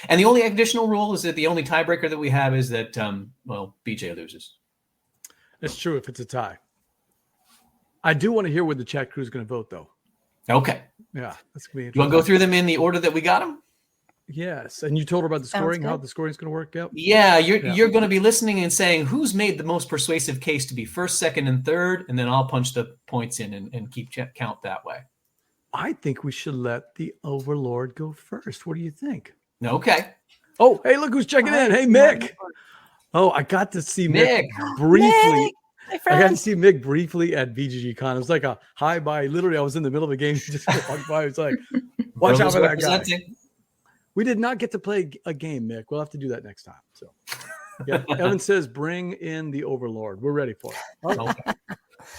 And the only additional rule is that the only tiebreaker that we have is that, BJ loses. That's true if it's a tie. I do want to hear what the chat crew is going to vote, though. Okay. Yeah, that's gonna be You want interesting. to go through them in the order that we got them? Yes, and you told her about the Sounds scoring, how good. the scoring's going to work out. Yeah, you're going to be listening and saying who's made the most persuasive case to be first, second, and third, and then I'll punch the points in and keep count that way. I think we should let the Overlord go first. What do you think? Okay. Oh, hey, look who's checking in. Hey, Mick. Oh, I got to see Mick, Mick. briefly. Mick, my I got friend. to see Mick briefly at BGG Con. It was like a hi bye. Literally, I was in the middle of a game. He just walked by. It's like, watch out Verla's for that guy. representing. We did not get to play a game, Mick. We'll have to do that next time. So, yeah. Evan says, bring in the Overlord. We're ready for it. Okay.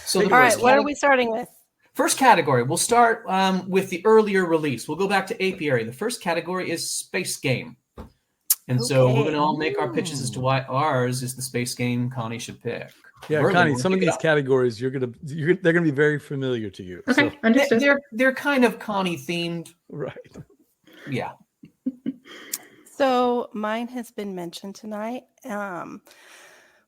So Take the it All away. right, what are we starting with? first category, we'll start with the earlier release. We'll go back to APIARY. The first category is space game. And so we're Okay. going to all make our pitches as to why ours is the space game Connie should pick. Yeah, Verla, Connie, wanna some of pick it these up? categories they're gonna be very familiar to you. Okay, So, understood. They're kind of Connie themed. right. Yeah. So mine has been mentioned tonight.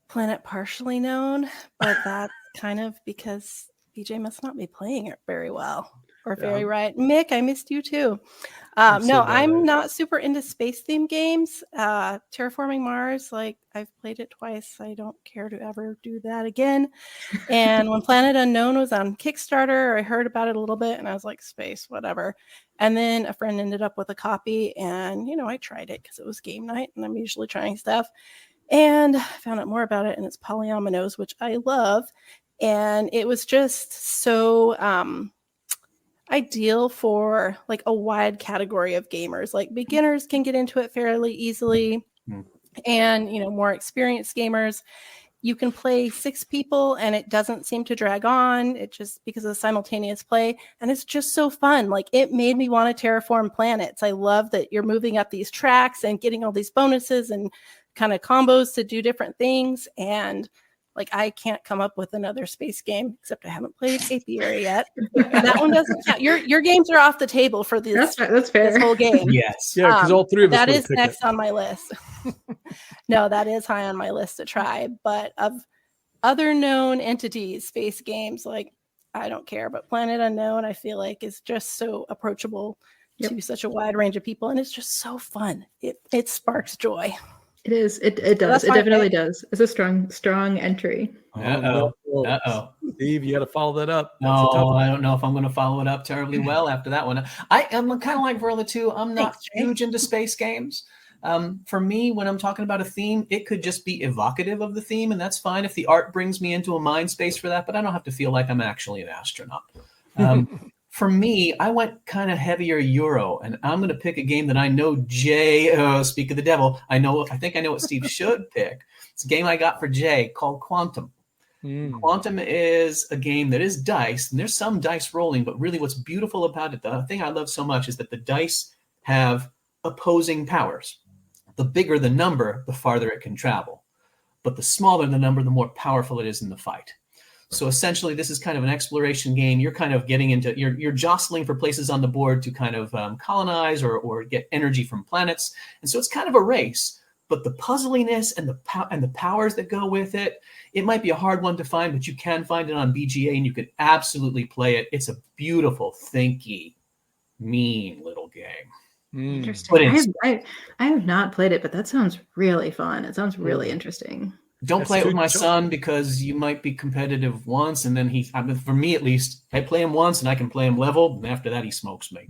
Planet partially known, but that's kind of because BJ must not be playing it very well or very Yeah. right. Mick, I missed you too. I've No, said that I'm right. not super into space themed games. Terraforming Mars, like I've played it twice. I don't care to ever do that again. And when Planet Unknown was on Kickstarter, I heard about it a little bit and I was like, space, whatever. And then a friend ended up with a copy and, I tried it because it was game night and I'm usually trying stuff. And I found out more about it and it's polyominoes, which I love. And it was just so ideal for like a wide category of gamers. Like beginners can get into it fairly easily. And, more experienced gamers, you can play 6 people and it doesn't seem to drag on. It just because of the simultaneous play. And it's just so fun. Like it made me want to terraform planets. I love that you're moving up these tracks and getting all these bonuses and kind of combos to do different things. And like I can't come up with another space game, except I haven't played APIARY yet. And that one doesn't count. Your games are off the table for this, That's fair. this whole game. Yes. Yeah, because all three of us That would is next on my list. No, that is high on my list to try. But of other known entities, space games, like I don't care. But Planet Unknown, I feel like is just so approachable to such a wide range of people, and it's just so fun. It sparks joy. It is. It does. That's It my definitely pick. does. It's a strong entry. Uh-oh. no. Uh-oh. Steve, you got to follow that up. That's a tough No, one. I don't know if I'm going to follow it up terribly well after that one. I'm kind of like Verla too. I'm not Thanks, Jay. huge into space games. For me, when I'm talking about a theme, it could just be evocative of the theme, and that's fine if the art brings me into a mind space for that, but I don't have to feel like I'm actually an astronaut. For me, I went kind of heavier Euro, and I'm going to pick a game that I know Jay, speak of the devil, I think I know what Steve should pick. It's a game I got for Jay called Quantum. Quantum is a game that is dice, and there's some dice rolling, but really what's beautiful about it, the thing I love so much is that the dice have opposing powers. The bigger the number, the farther it can travel. But the smaller the number, the more powerful it is in the fight. So essentially, this is kind of an exploration game. You're kind of getting into, you're jostling for places on the board to kind of colonize or get energy from planets. And so it's kind of a race. But the puzzliness and the powers that go with it, it might be a hard one to find, but you can find it on BGA and you can absolutely play it. It's a beautiful, thinky, mean little game. Interesting. I have not played it, but that sounds really fun. It sounds really interesting. Don't That's play it with too my short. son because you might be competitive once, and then for me at least, I play him once and I can play him level, and after that he smokes me.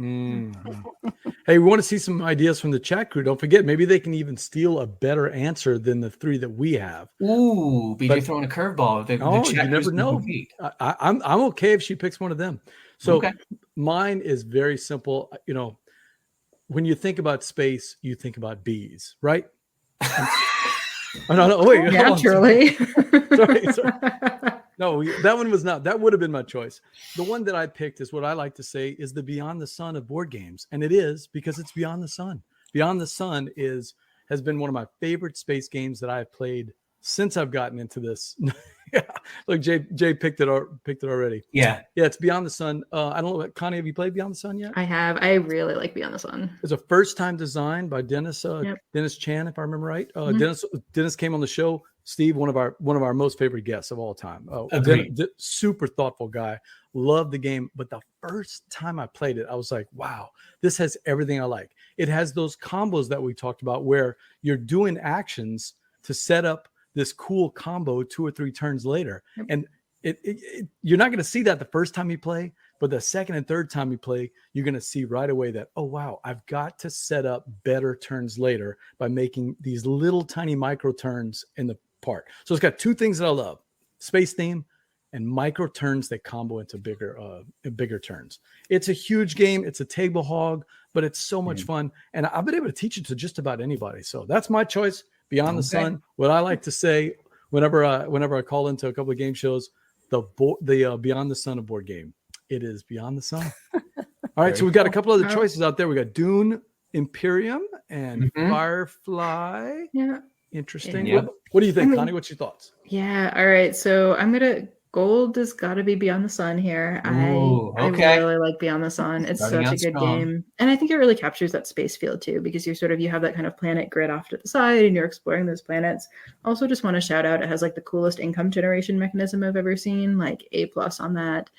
Hey, we want to see some ideas from the chat crew. Don't forget, maybe they can even steal a better answer than the 3 that we have. Ooh, BJ But- throwing a curveball. The Oh, chat you never crew's gonna know. compete. I'm okay if she picks one of them. So Okay. mine is very simple. When you think about space, you think about bees, right? No, wait. hold on. Naturally. Sorry. No, that one was not. That would have been my choice. The one that I picked is what I like to say is the Beyond the Sun of board games. And it is because it's Beyond the Sun. Beyond the Sun has been one of my favorite space games that I've played since I've gotten into this. Yeah. Look, Jay picked it already. Yeah. Yeah, it's Beyond the Sun. I don't know, Connie, have you played Beyond the Sun yet? I have. I really like Beyond the Sun. It's a first-time design by Dennis Yep. Dennis Chan, if I remember right. Mhm. Dennis came on the show. Steve, one of our most favorite guests of all time. Agreed. Super thoughtful guy. Loved the game, but the first time I played it, I was like, wow, this has everything I like. It has those combos that we talked about where you're doing actions to set up this cool combo 2 or 3 turns later. And you're not going to see that the first time you play, but the second and third time you play, you're going to see right away that, oh, wow, I've got to set up better turns later by making these little tiny micro turns in the part. So it's got 2 things that I love: space theme and micro turns that combo into bigger turns. It's a huge game. It's a table hog, but it's so much fun. And I've been able to teach it to just about anybody. So that's my choice, Beyond the Sun. What I like to say whenever I call into a couple of game shows, the Beyond the Sun of board game. It is Beyond the Sun. All right, so we've got a couple other choices out there. We got Dune, Imperium, and Firefly. Yeah. Interesting. Yeah. What do you think, Connie? What's your thoughts? Yeah. All right. So Gold has got to be Beyond the Sun here. Ooh, I really like Beyond the Sun. It's Starting such a out good strong. game. And I think it really captures that space feel too, because you have that kind of planet grid off to the side and you're exploring those planets. Also just want to shout out, it has like the coolest income generation mechanism I've ever seen, like A+ on that.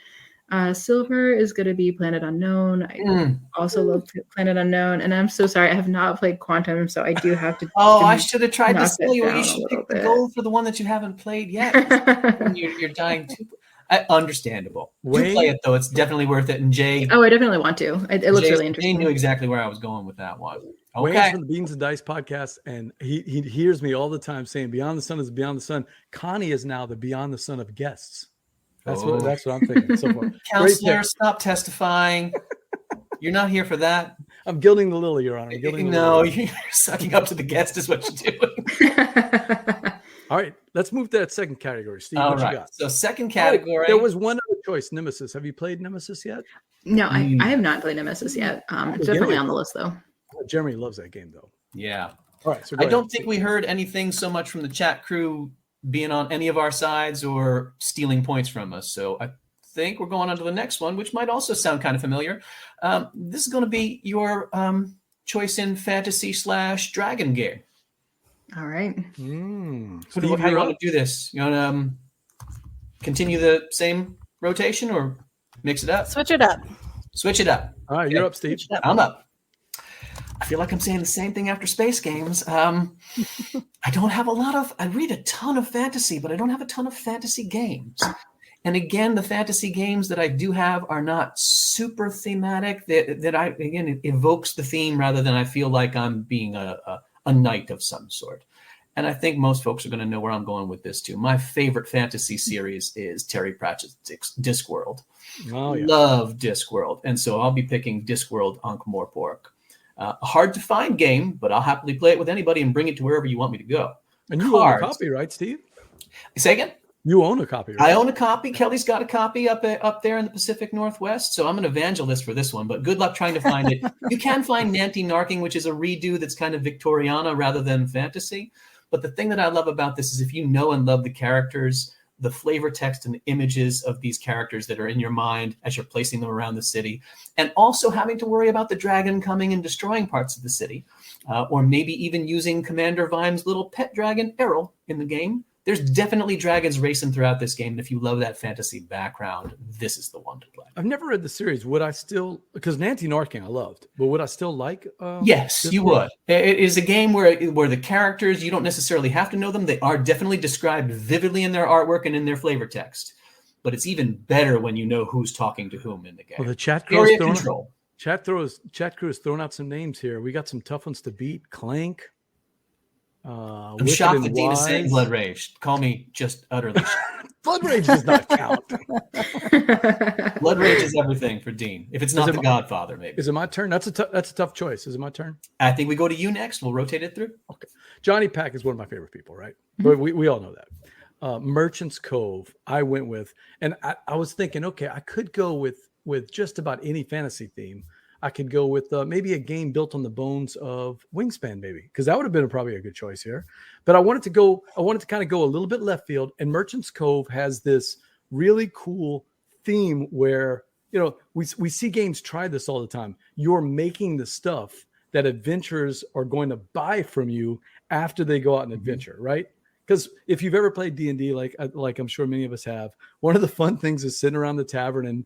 Silver is going to be Planet Unknown. I also love Planet Unknown, and I'm so sorry I have not played Quantum, so I do have to. I should have tried to knock tell it you. down You a should little pick the bit. gold for the one that you haven't played yet. you're dying to. Understandable. Do play it though; it's definitely worth it. And Jay, I definitely want to. It looks really interesting. Jay knew exactly where I was going with that one. Wayne's Okay. from the Beans and Dice podcast, and he hears me all the time saying Beyond the Sun is Beyond the Sun. Connie is now the Beyond the Sun of guests. That's what I'm thinking so far. Counselor, stop testifying. You're not here for that. I'm gilding the lily, Your Honor. You're sucking up to the guest is what you're doing. All right, let's move to that second category. Steve, All what right. you got? So second category. There was one other choice, Nemesis. Have you played Nemesis yet? No, I have not played Nemesis yet. It's definitely on the list though. Jeremy loves that game though. Yeah. All right. So I don't think we heard anything so much from the chat crew being on any of our sides or stealing points from us. So I think we're going on to the next one, which might also sound kind of familiar. This is going to be your choice in fantasy/dragon game. All right. How do you want to do this? You want to continue the same rotation or mix it up? Switch it up. Switch it up. All right, you're up, Steve. I'm up. I feel like I'm saying the same thing after Space Games. I don't have I read a ton of fantasy, but I don't have a ton of fantasy games. And again, the fantasy games that I do have are not super thematic. It evokes the theme rather than I feel like I'm being a knight of some sort. And I think most folks are going to know where I'm going with this too. My favorite fantasy series is Terry Pratchett's Discworld. Oh, yeah. Love Discworld. And so I'll be picking Discworld Ankh-Morpork. Hard to find game, but I'll happily play it with anybody and bring it to wherever you want me to go. And you own a copy, right, Steve? Say again? You own a copy, right? I own a copy. Kelly's got a copy up there in the Pacific Northwest. So I'm an evangelist for this one, but good luck trying to find it. You can find Nanti Narking, which is a redo that's kind of Victoriana rather than fantasy. But the thing that I love about this is if you know and love the characters, the flavor text and images of these characters that are in your mind as you're placing them around the city, and also having to worry about the dragon coming and destroying parts of the city, or maybe even using Commander Vime's little pet dragon, Errol, in the game. There's definitely dragons racing throughout this game. And if you love that fantasy background, this is the one to play. I've never read the series. Would I still, because Nanti Narking I loved, but would I still like? Yes, you would. It is a game where the characters, you don't necessarily have to know them. They are definitely described vividly in their artwork and in their flavor text. But it's even better when you know who's talking to whom in the game. Well, the chat crew is throwing out some names here. We got some tough ones to beat. Clank. I'm shocked that Dean is saying Blood Rage. Call me just utterly shocked. Blood Rage does not count. Blood Rage is everything for Dean. If it's not The Godfather, maybe. Is it my turn? That's a tough choice. Is it my turn? I think we go to you next. We'll rotate it through. Okay. Johnny Pack is one of my favorite people, right? But we all know that. Merchant's Cove, I went with, and I was thinking, okay, I could go with just about any fantasy theme. I could go with maybe a game built on the bones of Wyrmspan, maybe, because that would have been probably a good choice here. But I wanted to kind of go a little bit left field. And Merchant's Cove has this really cool theme where, we see games try this all the time. You're making the stuff that adventurers are going to buy from you after they go out and adventure, right? because if you've ever played D&D, like I'm sure many of us have, one of the fun things is sitting around the tavern and,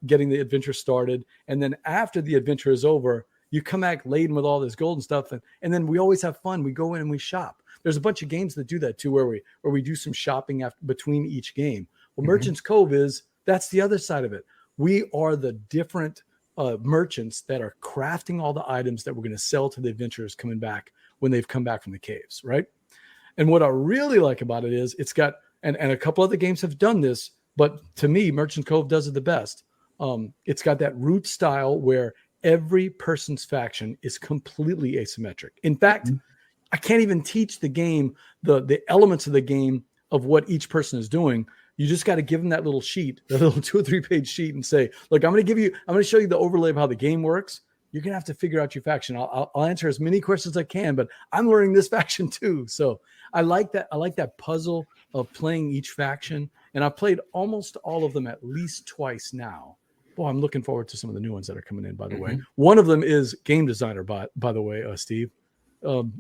getting the adventure started. And then after the adventure is over, you come back laden with all this gold and stuff. And then we always have fun. We go in and we shop. There's a bunch of games that do that too, where we do some shopping between each game. Well, Merchant's Cove that's the other side of it. We are the different merchants that are crafting all the items that we're going to sell to the adventurers coming back when they've come back from the caves, right? And what I really like about it is it's got, and a couple other games have done this, but to me, Merchant's Cove does it the best. It's got that root style where every person's faction is completely asymmetric. In fact, I can't even teach the game, the elements of the game of what each person is doing. You just got to give them that little sheet, that little 2 or 3 page sheet, and say, look, I'm going to show you the overlay of how the game works. You're going to have to figure out your faction. I'll answer as many questions as I can, but I'm learning this faction too. So I like that. I like that puzzle of playing each faction. And I've played almost all of them at least twice now. Boy, I'm looking forward to some of the new ones that are coming in, by the way. One of them is game designer, by the way, Steve.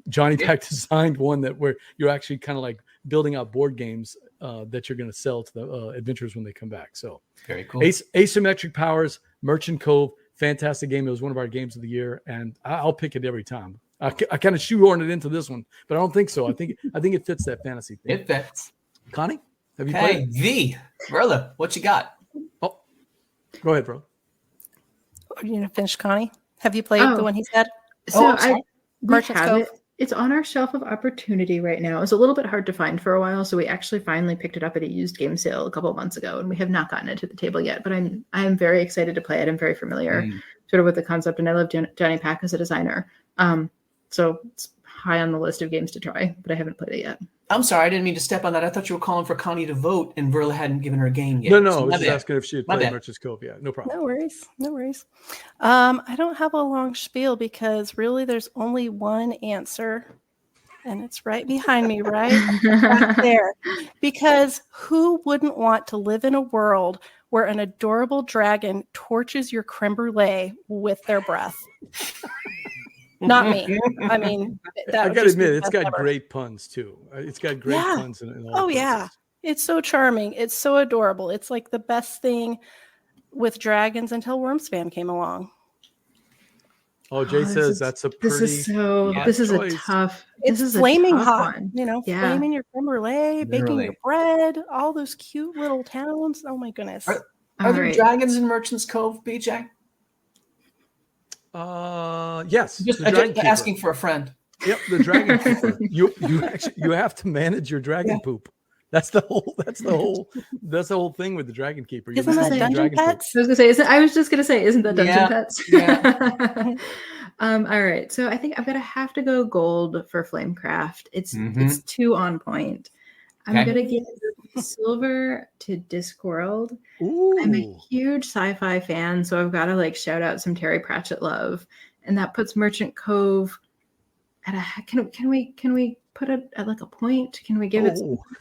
Johnny Pack designed one where you're actually kind of like building out board games that you're going to sell to the adventurers when they come back. So very cool. Asymmetric Powers, Merchant Cove, fantastic game. It was one of our games of the year, and I'll pick it every time. I kind of shoehorned it into this one, but I don't think so. I think it fits that fantasy thing. It fits. Connie, have you played? Verla, what you got? Oh, go ahead, bro. Are you going to finish, Connie? Have you played the one he said? So Merchant's Cove. It's on our shelf of opportunity right now. It's a little bit hard to find for a while, so we actually finally picked it up at a used game sale a couple of months ago, and we have not gotten it to the table yet. But I'm very excited to play it. I'm very familiar, sort of with the concept, and I love Johnny Pack as a designer. So it's high on the list of games to try, but I haven't played it yet. I'm sorry, I didn't mean to step on that. I thought you were calling for Connie to vote, and Verla hadn't given her a game yet. No, I was just asking if she had played Merchant's Cove. Yeah, no problem. No worries. I don't have a long spiel because really there's only one answer, and it's right behind me, right there. Because who wouldn't want to live in a world where an adorable dragon torches your creme brulee with their breath? Not me. I mean, I gotta admit, it's got great puns too. It's got great puns in all. Oh yeah, it's so charming. It's so adorable. It's like the best thing with dragons until Wyrmspan came along. Oh, Jay says that's a pretty. This is a tough. It's this is flaming a tough hot. one. Flaming your creme brulee, baking your bread, all those cute little towns. Oh my goodness. Are there dragons in Merchant's Cove, BJ? Yes. Just asking for a friend. Yep, the dragon keeper. You have to manage your dragon poop. That's the whole thing with the dragon keeper. Isn't that Dungeon Pets? I was just gonna say, isn't that Dungeon Pets? Yeah. All right. So I think I'm gonna have to go gold for Flamecraft. It's too on point. I'm gonna give silver to Discworld. Ooh. I'm a huge sci-fi fan, so I've got to shout out some Terry Pratchett love, and that puts Merchant Cove at a. Can we put it at a point? Can we give it?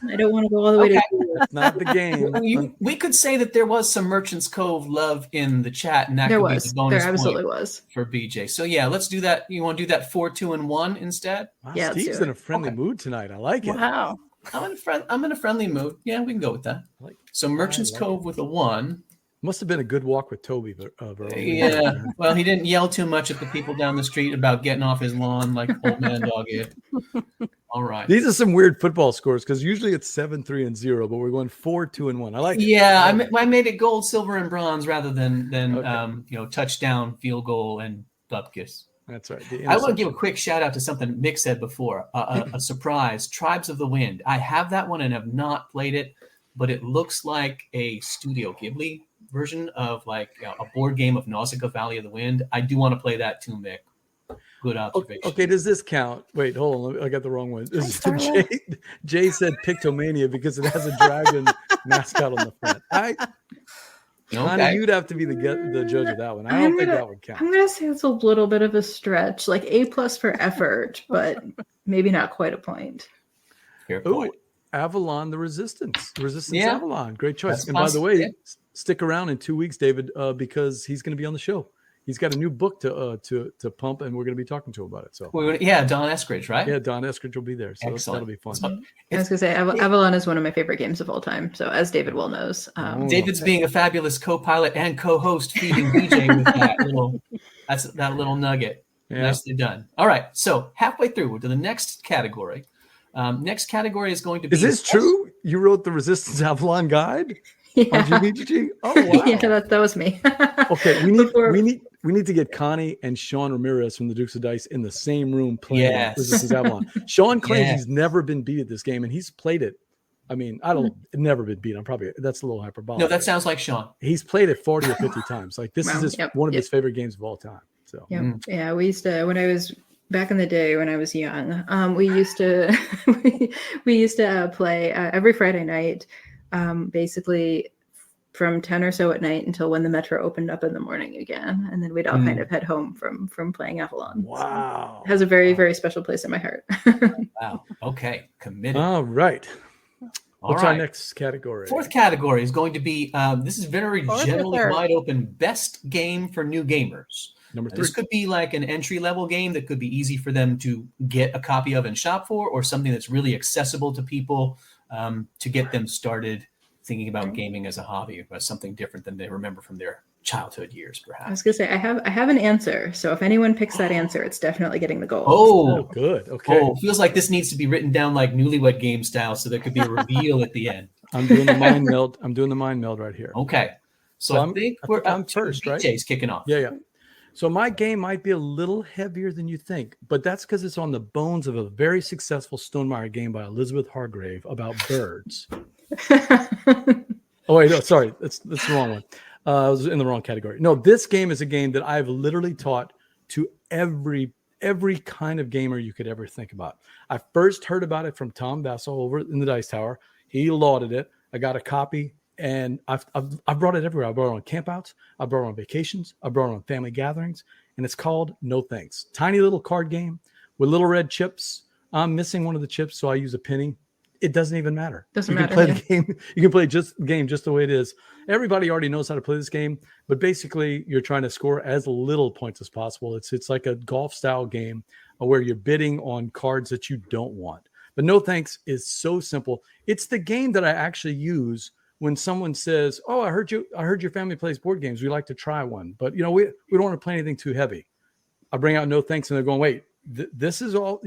I don't want to go all the way to. That's not the game. We could say that there was some Merchant's Cove love in the chat, and that could be the bonus there absolutely was for BJ. So yeah, let's do that. You want to do that 4, 2, and 1 instead? Wow, yeah, Steve's in a friendly mood tonight. I like it. Wow. I'm in a friendly mood. Yeah, we can go with that. So Merchant's Cove with a 1. Must have been a good walk with Toby. Yeah. Well, he didn't yell too much at the people down the street about getting off his lawn like old man dog did. All right. These are some weird football scores because usually it's 7, 3, and 0, but we're going 4, 2, and 1. I like it. Yeah, I made it gold, silver, and bronze rather than touchdown, field goal, and bupkis. That's right. I want to give a quick shout out to something Mick said before. A surprise, Tribes of the Wind. I have that one and have not played it, but it looks like a Studio Ghibli version of a board game of Nausicaa Valley of the Wind. I do want to play that too, Mick. Good observation. Okay, does this count? Wait, hold on. I got the wrong one. Jay said Pictomania because it has a dragon mascot on the front. Connie, you'd have to be the judge of that one. I don't think that would count. I'm going to say it's a little bit of a stretch, like A+ for effort, but maybe not quite a point. Oh, Avalon, the Resistance. Avalon. Great choice. And by the way, stick around in 2 weeks, David, because he's going to be on the show. He's got a new book to pump, and we're going to be talking to him about it. So Don Eskridge, right? yeah, Don Eskridge will be there. So Excellent. that'll be fun. I was going to say, Avalon is one of my favorite games of all time. So as David well knows. David's being a fabulous co-pilot and co-host, feeding DJ with that little nugget. Yeah. Nicely done. All right, so halfway through, we're to the next category. Next category is going to be... Is this true? You wrote the Resistance Avalon guide? On GBGG? Oh, wow. Yeah, that was me. Okay, we need to get Connie and Sean Ramirez from the Dukes of Dice in the same room playing Resistance Avalon. Sean claims he's never been beat at this game, and he's played it. I mean, I don't know, never been beat. That's a little hyperbolic. No, that sounds like Sean. He's played it 40 or 50 times. Like this is one of his favorite games of all time. So yeah, we used to, when I was back in the day when I was young, we used to play every Friday night. Basically from 10 or so at night until when the metro opened up in the morning again, and then we'd all kind of head home from playing Avalon. Wow, so it has a very very special place in my heart. Wow. Okay, committed. All right. What's our next category? Fourth category is going to be this is very generally wide open. Best game for new gamers. Number 3. This could be like an entry-level game that could be easy for them to get a copy of and shop for, or something that's really accessible to people to get them started thinking about gaming as a hobby, or something different than they remember from their childhood years, perhaps. I was gonna say I have an answer. So if anyone picks that answer, it's definitely getting the gold. Oh, good. Okay. Oh, feels like this needs to be written down like Newlywed Game style, so there could be a reveal at the end. I'm doing the mind meld. I'm doing the mind meld right here. Okay. So I think I'm first, right? DJ's kicking off. Yeah. So my game might be a little heavier than you think, but that's because it's on the bones of a very successful Stonemaier game by Elizabeth Hargrave about birds. Oh wait, no, sorry, that's the wrong one. I was in the wrong category. No, this game is a game that I've literally taught to every kind of gamer you could ever think about. I first heard about it from Tom Vassal over in the Dice Tower. He lauded it. I got a copy, and I've brought it everywhere. I brought it on campouts. I brought it on vacations. I brought it on family gatherings, and it's called No Thanks. Tiny little card game with little red chips. I'm missing one of the chips, so I use a penny. It doesn't even matter. You can play the game. You can play the game just the way it is. Everybody already knows how to play this game, but basically you're trying to score as little points as possible. It's like a golf style game where you're bidding on cards that you don't want. But No Thanks is so simple. It's the game that I actually use when someone says, "Oh, I heard your family plays board games. We like to try one, but we don't want to play anything too heavy." I bring out No Thanks, and they're going, "Wait, this is all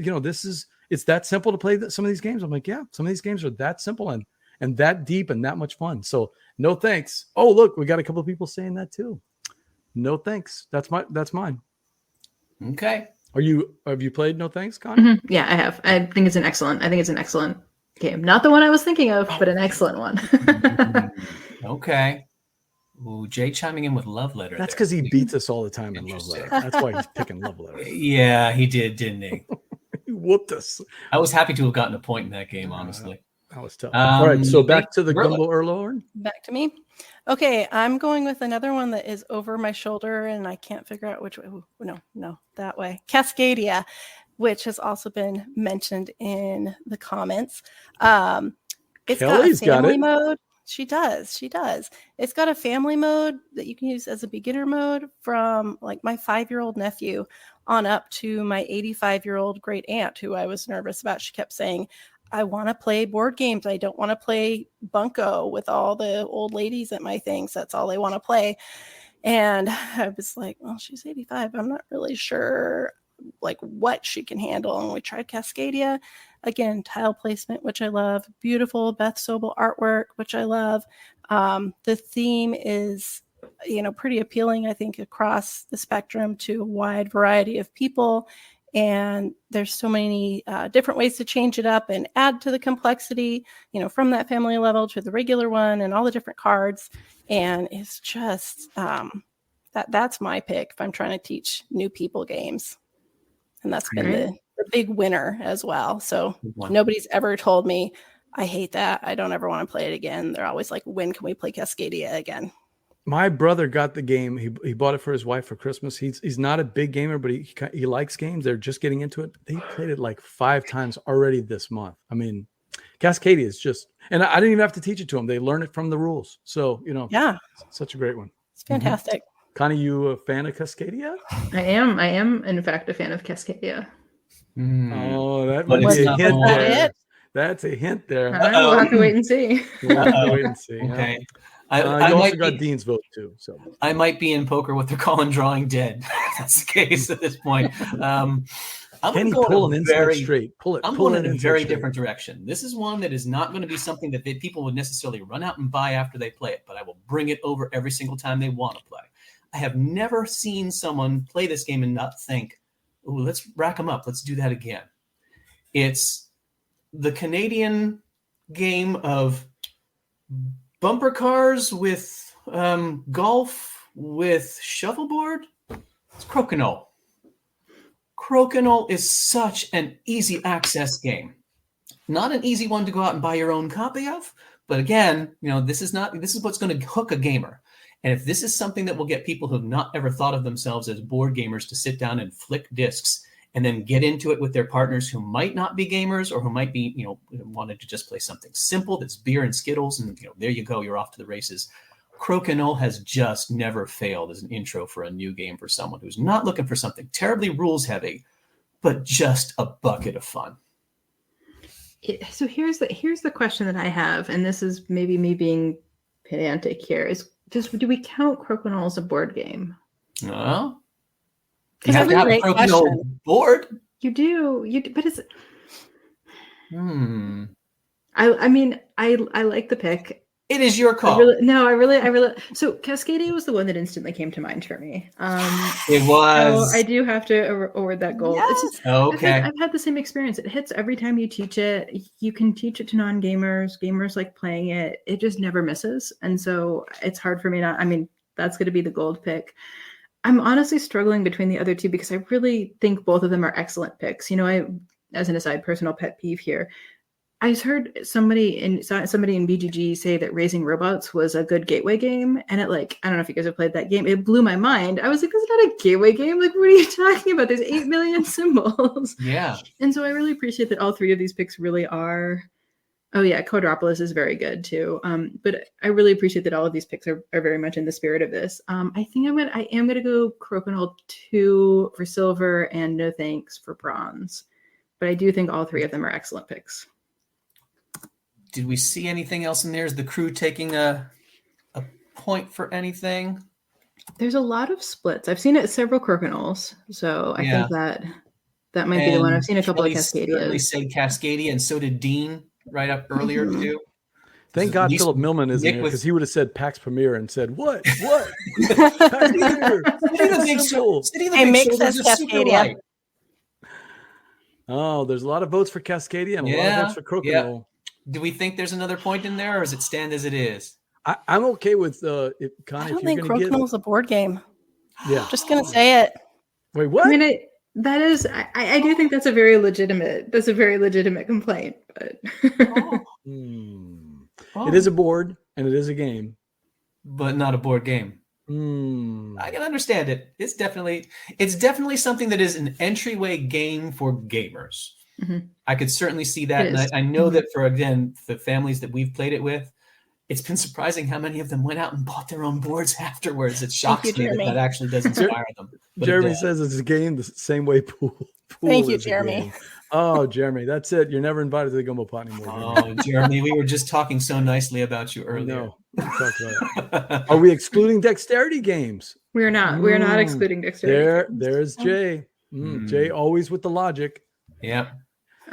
it's that simple to play some of these games." I'm like, yeah, some of these games are that simple and that deep and that much fun. So No Thanks. Oh, look, we got a couple of people saying that too. No Thanks. That's mine. Okay. Have you played No Thanks, Connie? Mm-hmm. Yeah, I have. I think it's an excellent game. Not the one I was thinking of, but an excellent one. Okay. Ooh, Jay chiming in with Love Letter. That's because he beats us all the time in Love Letter. That's why he's picking Love Letter. Yeah, he did, didn't he? He whooped us. I was happy to have gotten a point in that game, honestly. That was tough. All right, so back to the Gumbo Urlorn. Back to me. Okay, I'm going with another one that is over my shoulder, and I can't figure out which way. Ooh, no, that way. Cascadia, which has also been mentioned in the comments. It's Kelly's got a family got it. mode. She does. It's got a family mode that you can use as a beginner mode from like my 5-year-old nephew on up to my 85-year-old great aunt, who I was nervous about. She kept saying, "I want to play board games. I don't want to play bunco with all the old ladies at my things. That's all they want to play." And I was like, well, she's 85. I'm not really sure like what she can handle. And we tried Cascadia. Again, tile placement, which I love. Beautiful Beth Sobel artwork, which I love. The theme is, pretty appealing, I think, across the spectrum to a wide variety of people. And there's so many different ways to change it up and add to the complexity, from that family level to the regular one and all the different cards. And it's just that's my pick if I'm trying to teach new people games. And that's been the big winner as well. So nobody's ever told me, "I hate that. I don't ever want to play it again." They're always like, "When can we play Cascadia again?" My brother got the game. He bought it for his wife for Christmas. He's not a big gamer, but he likes games. They're just getting into it. They played it like 5 times already this month. I mean, Cascadia is just, and I didn't even have to teach it to them. They learn it from the rules. So, yeah, such a great one. It's fantastic. Connie, you a fan of Cascadia? I am in fact a fan of Cascadia. Oh, that But might it's be a not hint more. there. That's a hint there. We'll have to wait and see. We'll have to wait and see. Yeah. Okay. You I also might got be, Dean's vote too. So I might be in poker what they're calling drawing dead. That's the case at this point. I'm Kenny, going pull to an inside very straight. Pull it. I'm pull going it in a inside very straight. different direction. This is one that is not going to be something that people would necessarily run out and buy after they play it, but I will bring it over every single time they want to play. I have never seen someone play this game and not think, "Ooh, let's rack them up. Let's do that again." It's the Canadian game of bumper cars with golf with shuffleboard. It's Crokinole. Crokinole is such an easy access game. Not an easy one to go out and buy your own copy of, but again, this is what's going to hook a gamer. And if this is something that will get people who have not ever thought of themselves as board gamers to sit down and flick discs and then get into it with their partners who might not be gamers or who might be, wanted to just play something simple that's beer and Skittles, and there you go, you're off to the races. Crokinole has just never failed as an intro for a new game for someone who's not looking for something terribly rules heavy, but just a bucket of fun. So here's the question that I have, and this is maybe me being pedantic here, is do we count Crokinole as a board game? No. That's You have a to have a great Crokinole question. board. You do, but it's. I mean, I like the pick. It is your call. I really. So Cascadia was the one that instantly came to mind for me. It was. So I do have to award that gold. Yes. It's just, Okay. I've had the same experience. It hits every time you teach it. You can teach it to non-gamers. Gamers like playing it. It just never misses. And so it's hard for me not. I mean, that's going to be the gold pick. I'm honestly struggling between the other two because I really think both of them are excellent picks. As an aside, personal pet peeve here. I heard somebody in BGG say that Raising Robots was a good gateway game, and I don't know if you guys have played that game. It blew my mind. I was like, "This is not a gateway game. Like, what are you talking about? There's 8 million symbols." Yeah. And so I really appreciate that all three of these picks really are. Oh yeah, Quadropolis is very good too. But I really appreciate that all of these picks are very much in the spirit of this. I think I am gonna go Crokinole 2 for silver and no thanks for bronze. But I do think all three of them are excellent picks. Did we see anything else in there? Is the crew taking a point for anything? There's a lot of splits. I've seen it at several Crokinoles, so I think that might be the one. I've seen a couple of Cascadias. Certainly said Cascadia, and so did Dean right up earlier too. Thank God Philip Millman isn't here because he would have said PAX Premier and said, What? PAX Premier. Hey, Mick says Cascadia. Oh, there's a lot of votes for Cascadia and a lot of votes for Crokinole. Yeah. Do we think there's another point in there, or does it stand as it is? I'm okay with Connie. I don't think Crokinole's a board game. Yeah. Just gonna say it. Wait, what? I mean, I do think that's a very legitimate complaint, but It is a board and it is a game, but not a board game. I can understand it. It's definitely something that is an entryway game for gamers. Mm-hmm. I could certainly see that. And I know that for, again, the families that we've played it with, it's been surprising how many of them went out and bought their own boards afterwards. It shocks me that actually does inspire them. Jeremy says it's a game the same way pool Thank you, is a Jeremy. game. Oh, Jeremy, that's it. You're never invited to the Gumbo Pot anymore. Oh, Jeremy, we were just talking so nicely about you earlier. No, we talked about it. Are we excluding dexterity games? We're not. We're not excluding dexterity. There's Jay. Jay always with the logic. Yeah.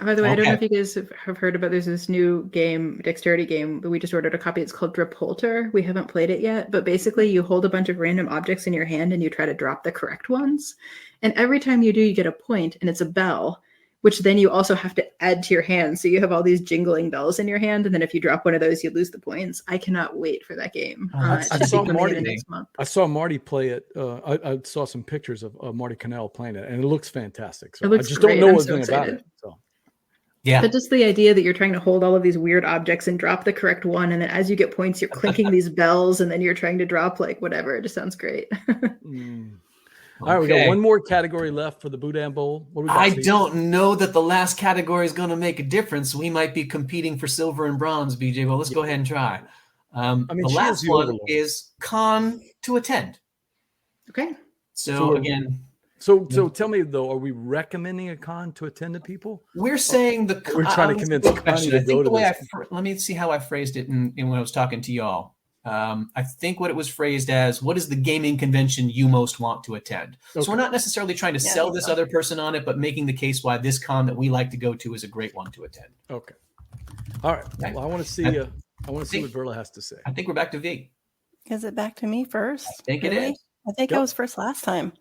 By the way, I don't know if you guys have heard about, there's this new game, dexterity game, but we just ordered a copy. It's called Dripholter. We haven't played it yet, but basically you hold a bunch of random objects in your hand and you try to drop the correct ones. And every time you do, you get a point, and it's a bell, which then you also have to add to your hand. So you have all these jingling bells in your hand, and then if you drop one of those, you lose the points. I cannot wait for that game. I saw Marty play it. I saw some pictures of Marty Cannell playing it, and it looks fantastic. So it looks I just great. don't know I'm anything about it. So. Yeah. But just the idea that you're trying to hold all of these weird objects and drop the correct one, and then as you get points, you're clinking these bells, and then you're trying to drop whatever. It just sounds great. All right, we got one more category left for the Boudin Bowl. What do we got, I Steve? don't know that the last category is going to make a difference. We might be competing for silver and bronze, BJ. Well, let's go ahead and try. The last one is con to attend. Okay. So again, So tell me though, are we recommending a con to attend to people? we're saying We're trying to convince Connie to I go think to the way this. let me see how I phrased it in when I was talking to y'all. I think what it was phrased as, what is the gaming convention you most want to attend? Okay. So we're not necessarily trying to sell this other person on it, but making the case why this con that we like to go to is a great one to attend. Okay. All right. Okay. Well, I want to see. I want to see what Verla has to say. I think we're back to V. Is it back to me first? I think it is. I think I was first last time.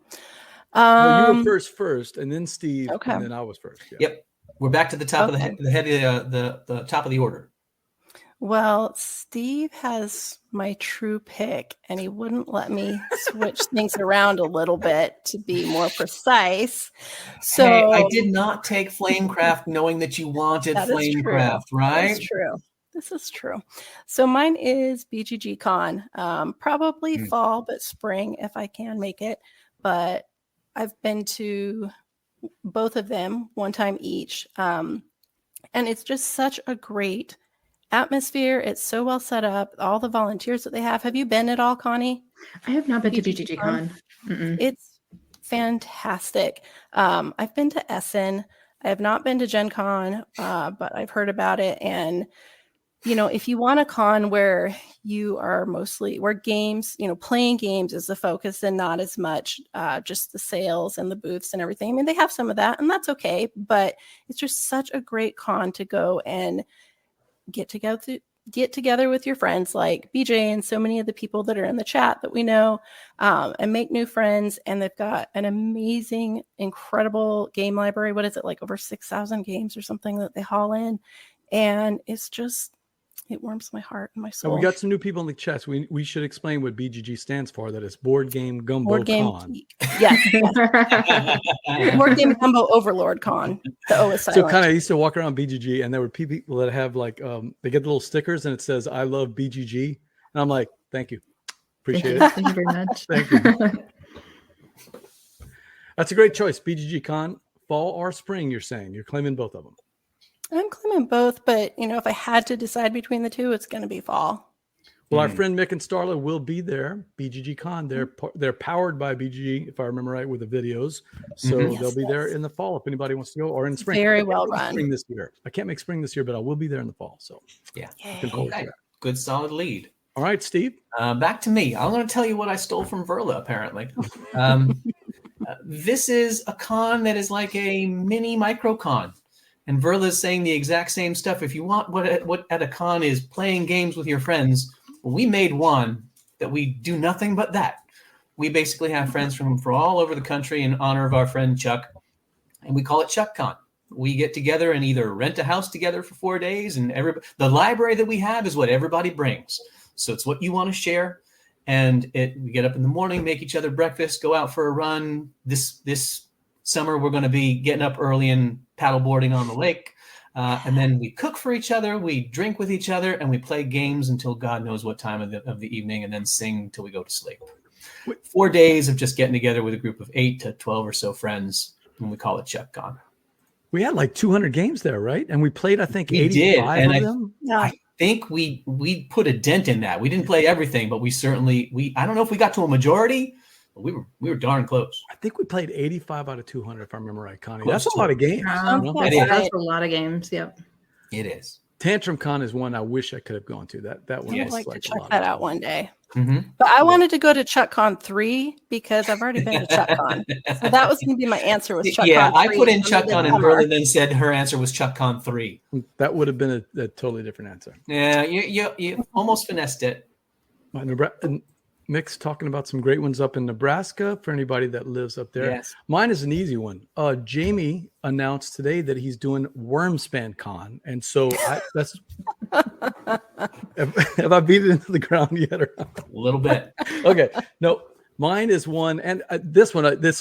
No, you were first, and then Steve, Okay. and then I was first. Yeah. Yep. We're back to the top of the head of the top of the order. Well, Steve has my true pick, and he wouldn't let me switch things around a little bit to be more precise. So hey, I did not take Flamecraft knowing that you wanted Flamecraft, right? That's true. This is true. So mine is BGG Con. Probably fall, but spring if I can make it. But I've been to both of them one time each. And it's just such a great atmosphere. It's so well set up. All the volunteers that they have. Have you been at all, Connie? I have not been to BGG Con. It's fantastic. I've been to Essen. I have not been to Gen Con, but I've heard about it. And, you know, if you want a con where you are mostly, where games, you know, playing games is the focus and not as much just the sales and the booths and everything. I mean, they have some of that and that's okay, but it's just such a great con to go and get together with your friends like BJ and so many of the people that are in the chat that we know, and make new friends. And they've got an amazing, incredible game library. What is it, like over 6,000 games or something that they haul in? And it's just, it warms my heart and my soul. So we got some new people in the chat. So we should explain what BGG stands for. That is Board Game Gumbo Board Game Con. Geek. Yes. Board Game Gumbo Overlord Con. The O is silent. So kind of, I used to walk around BGG, and there were people that have like they get the little stickers, and it says "I love BGG," and I'm like, "Thank you, appreciate it. Thank you very much. Thank you." That's a great choice, BGG Con, fall or spring. You're saying you're claiming both of them. I'm claiming both, but you know, if I had to decide between the two, it's going to be fall. Well, our friend Mick and Starla will be there. BGG Con. They're powered by BGG, if I remember right, with the videos. So they'll be there in the fall if anybody wants to go, or in spring. Very well run. Spring this year. I can't make spring this year, but I will be there in the fall. So Yeah. okay. Good solid lead. All right, Steve. Back to me. I'm going to tell you what I stole from Verla, apparently. This is a con that is like a mini micro con. And Verla is saying the exact same stuff. If you want what at a con is playing games with your friends, well, we made one that we do nothing but that. We basically have friends from all over the country in honor of our friend Chuck, and we call it ChuckCon. We get together and either rent a house together for 4 days, and the library that we have is what everybody brings. So it's what you want to share, and we get up in the morning, make each other breakfast, go out for a run. This summer we're going to be getting up early and paddleboarding on the lake, and then we cook for each other, we drink with each other, and we play games until God knows what time of the evening, and then sing until we go to sleep. 4 days of just getting together with a group of 8 to 12 or so friends, and we call it ChuckCon. We had like 200 games there, right? And we played, I think, We 85 did, and of them. Yeah. I think we put a dent in that. We didn't play everything, but we I don't know if we got to a majority. We were darn close. I think we played 85 out of 200, if I remember right, Connie. Close That's a to lot it. of games. That's a lot of games. Yep. It is. Tantrum Con is one I wish I could have gone to. That one I was would like to a check lot that of out fun. one day. Mm-hmm. But I wanted to go to ChuckCon 3 because I've already been to ChuckCon. So that was going to be my answer, was ChuckCon 3. Yeah, I put in So maybe ChuckCon, and summer. Verla then said her answer was ChuckCon 3. That would have been a totally different answer. Yeah, you almost finessed it. And Mick's talking about some great ones up in Nebraska for anybody that lives up there. Yes. Mine is an easy one. Jamie announced today that he's doing Wyrmspan Con. And so that's have I beat it into the ground yet or not? A little bit. Okay. No, mine is one. And this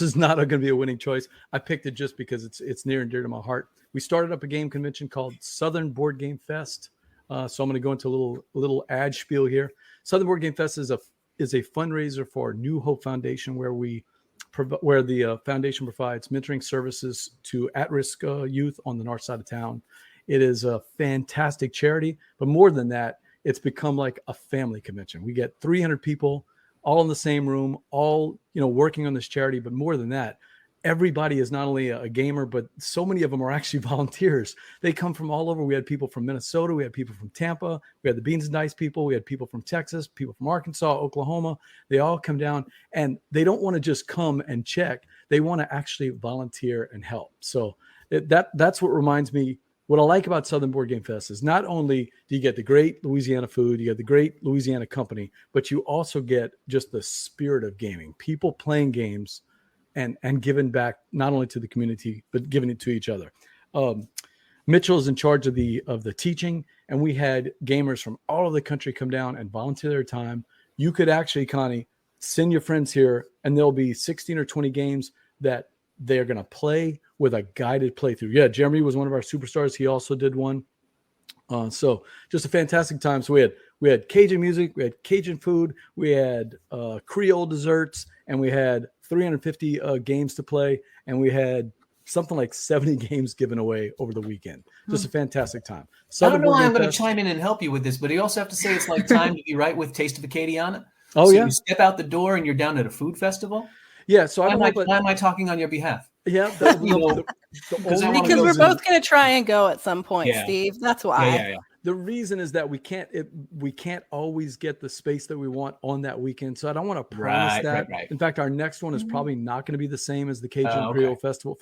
is not going to be a winning choice. I picked it just because it's near and dear to my heart. We started up a game convention called Southern Board Game Fest. So I'm going to go into a little ad spiel here. Southern Board Game Fest is a fundraiser for New Hope Foundation, where the foundation provides mentoring services to at-risk youth on the north side of town. It is a fantastic charity, but more than that, it's become like a family convention. We get 300 people all in the same room, all, working on this charity. But more than that, everybody is not only a gamer, but so many of them are actually volunteers. They come from all over. We had people from Minnesota. We had people from Tampa. We had the Beans and Dice people. We had people from Texas, people from Arkansas, Oklahoma. They all come down, and they don't want to just come and check. They want to actually volunteer and help. So that's what reminds me. What I like about Southern Board Game Fest is not only do you get the great Louisiana food, you get the great Louisiana company, but you also get just the spirit of gaming, people playing games and giving back not only to the community, but giving it to each other. Mitchell is in charge of the teaching, and we had gamers from all over the country come down and volunteer their time. You could actually, Connie, send your friends here, and there'll be 16 or 20 games that they're going to play with a guided playthrough. Yeah, Jeremy was one of our superstars. He also did one. So just a fantastic time. So we had Cajun music, we had Cajun food, we had Creole desserts, and we had 350 games to play, and we had something like 70 games given away over the weekend. Just a fantastic time. I don't know why I'm going to chime in and help you with this, but you also have to say it's like time to be right with Taste of Acadiana. Oh, so yeah. You step out the door and you're down at a food festival. Yeah. So why am I talking on your behalf? Yeah. Because we're both going to try and go at some point, Steve. That's why. Yeah. The reason is that we can't always get the space that we want on that weekend. So I don't want to promise that. Right. In fact, our next one is probably not going to be the same as the Cajun Creole Festival.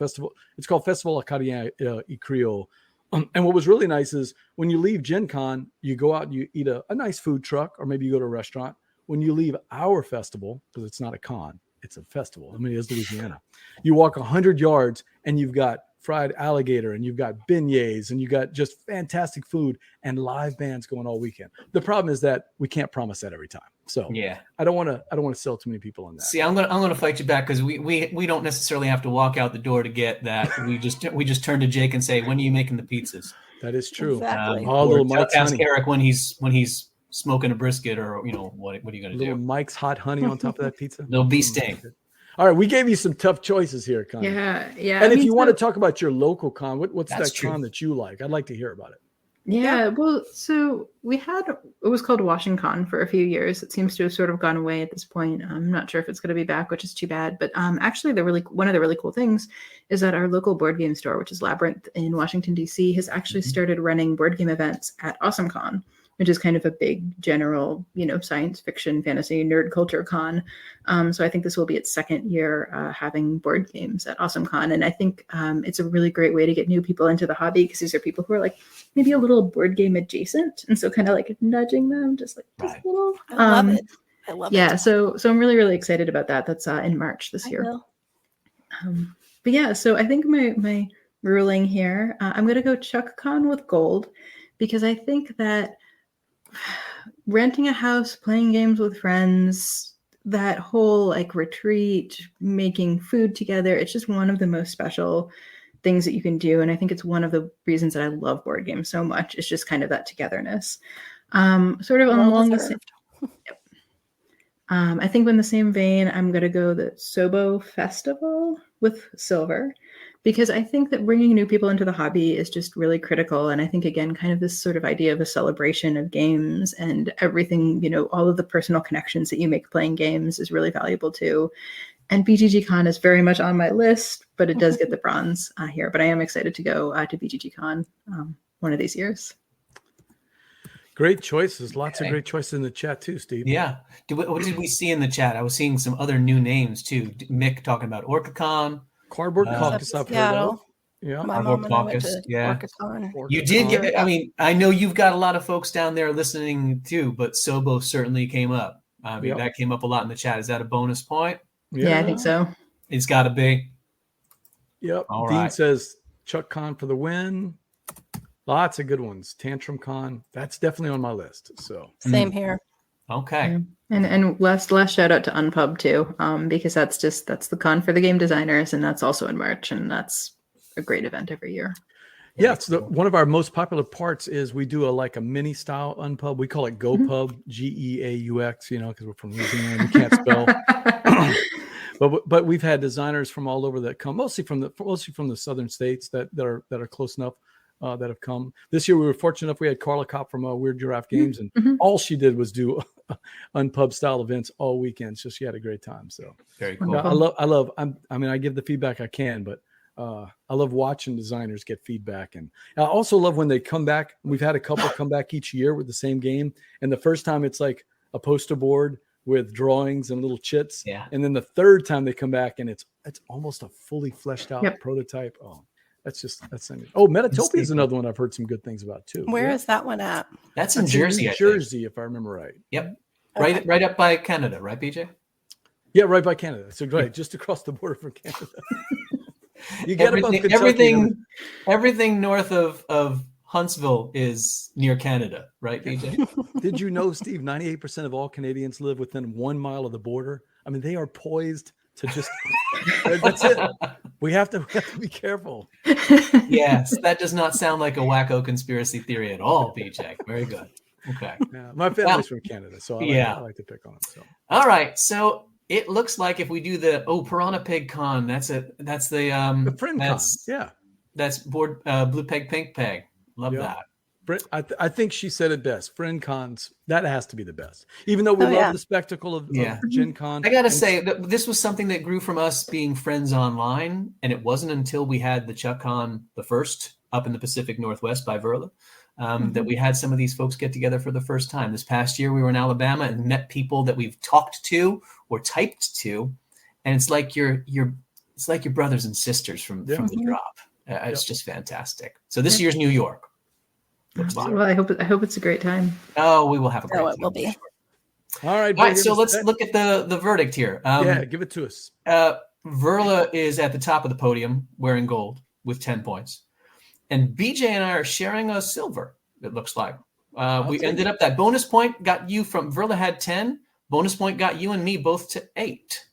It's called Festival Acadien et Creole. And what was really nice is when you leave Gen Con, you go out and you eat a nice food truck, or maybe you go to a restaurant. When you leave our festival, because it's not a con, it's a festival. I mean, it's Louisiana. You walk 100 yards and you've got fried alligator, and you've got beignets, and you got just fantastic food and live bands going all weekend. The problem is that we can't promise that every time. So yeah, I don't want to sell too many people on that. See, I'm gonna fight you back, because we don't necessarily have to walk out the door to get that. We just turn to Jake and say, when are you making the pizzas? That is true. Exactly. Little Mike's ask honey. Eric when he's smoking a brisket, or what are you gonna Little do? Mike's hot honey on top of that pizza. Little bee sting. All right, we gave you some tough choices here, Connie. Yeah. And if you want to talk about your local con, what's That's that true. con that you like? I'd like to hear about it. Yeah, well, so it was called WashingCon for a few years. It seems to have sort of gone away at this point. I'm not sure if it's going to be back, which is too bad. But actually, one of the really cool things is that our local board game store, which is Labyrinth in Washington, D.C., has actually started running board game events at AwesomeCon, which is kind of a big general, science fiction, fantasy, nerd culture con. So I think this will be its second year having board games at AwesomeCon. And I think it's a really great way to get new people into the hobby, because these are people who are like maybe a little board game adjacent. And so kind of like nudging them just a little. I love it. I love it. Yeah. So I'm really, really excited about that. That's in March this year. But yeah, so I think my ruling here, I'm going to go Chuck Con with gold, because I think that renting a house, playing games with friends, that whole like retreat, making food together, it's just one of the most special things that you can do. And I think it's one of the reasons that I love board games so much. It's just kind of that togetherness. Sort of along the same. Yep. I think in the same vein, I'm going to go the Sobo Festival with silver, because I think that bringing new people into the hobby is just really critical. And I think, again, kind of this sort of idea of a celebration of games and everything, all of the personal connections that you make playing games is really valuable too. And BGG Con is very much on my list, but it does get the bronze here. But I am excited to go to BGG Con one of these years. Great choices. Lots of great choices in the chat too, Steve. Yeah. What did we see in the chat? I was seeing some other new names too. Mick talking about OrcaCon. Cardboard Caucus I've heard of. Yeah. My Cardboard mom and I went Caucus, to yeah. OrcaCon. You did get, I know you've got a lot of folks down there listening too, but Sobo certainly came up. That came up a lot in the chat. Is that a bonus point? Yeah, I think so. It's got to be. Yep. All Dean right. says Chuck Con for the win. Lots of good ones. Tantrum Con. That's definitely on my list. So Same here. Okay. And last shout out to Unpub too, because that's the con for the game designers, and that's also in March, and that's a great event every year. Yeah, so one of our most popular parts is we do a mini style Unpub. We call it GoPub, Geaux, because we're from Louisiana, we can't spell. But we've had designers from all over that come, mostly from the southern states that are close enough. that have come. This year we were fortunate enough we had Carla Kopp from Weird Giraffe Games, and Mhm. all she did was do unpub style events all weekend. So she had a great time. So Very cool. yeah, I give the feedback I can, but I love watching designers get feedback. And I also love when they come back. We've had a couple come back each year with the same game. And the first time it's like a poster board with drawings and little chits. Yeah. And then the third time they come back and it's almost a fully fleshed out Yep. prototype. Oh, that's neat. Oh, Metatopia is another one I've heard some good things about too. Where is that one at? That's in That's Jersey, New I think. Jersey, if I remember right. Yep. Okay. Right up by Canada, right, BJ? Yeah, right by Canada. So great, just across the border from Canada. You get above Kentucky, everything north of Huntsville is near Canada, right, BJ? Did you know, Steve, 98% of all Canadians live within 1 mile of the border? I mean, they are poised to just, that's it. We have to be careful. Yes, that does not sound like a wacko conspiracy theory at all, BJ. Very good. Okay. Yeah, my family's from Canada, so I like to pick on them. So. All right. So it looks like if we do the Piranha Pig Con, that's the Friend Con. Yeah. That's board Blue Peg Pink Peg. Love that. I think she said it best. Friend Cons, that has to be the best. Even though we love the spectacle of Gen Con. I gotta say that this was something that grew from us being friends online, and it wasn't until we had the Chuck Con, the first up in the Pacific Northwest by Verla, that we had some of these folks get together for the first time. This past year, we were in Alabama and met people that we've talked to or typed to, and it's like your brothers and sisters from the drop. It's just fantastic. So this year's New York. Well, I hope it's a great time. Oh, we will have a great time. It will be. All right. All right. So let's look at the verdict here. Give it to us. Verla is at the top of the podium wearing gold with 10 points. And BJ and I are sharing a silver, it looks like. We ended up, that bonus point got you from, Verla had 10. Bonus point got you and me both to 8.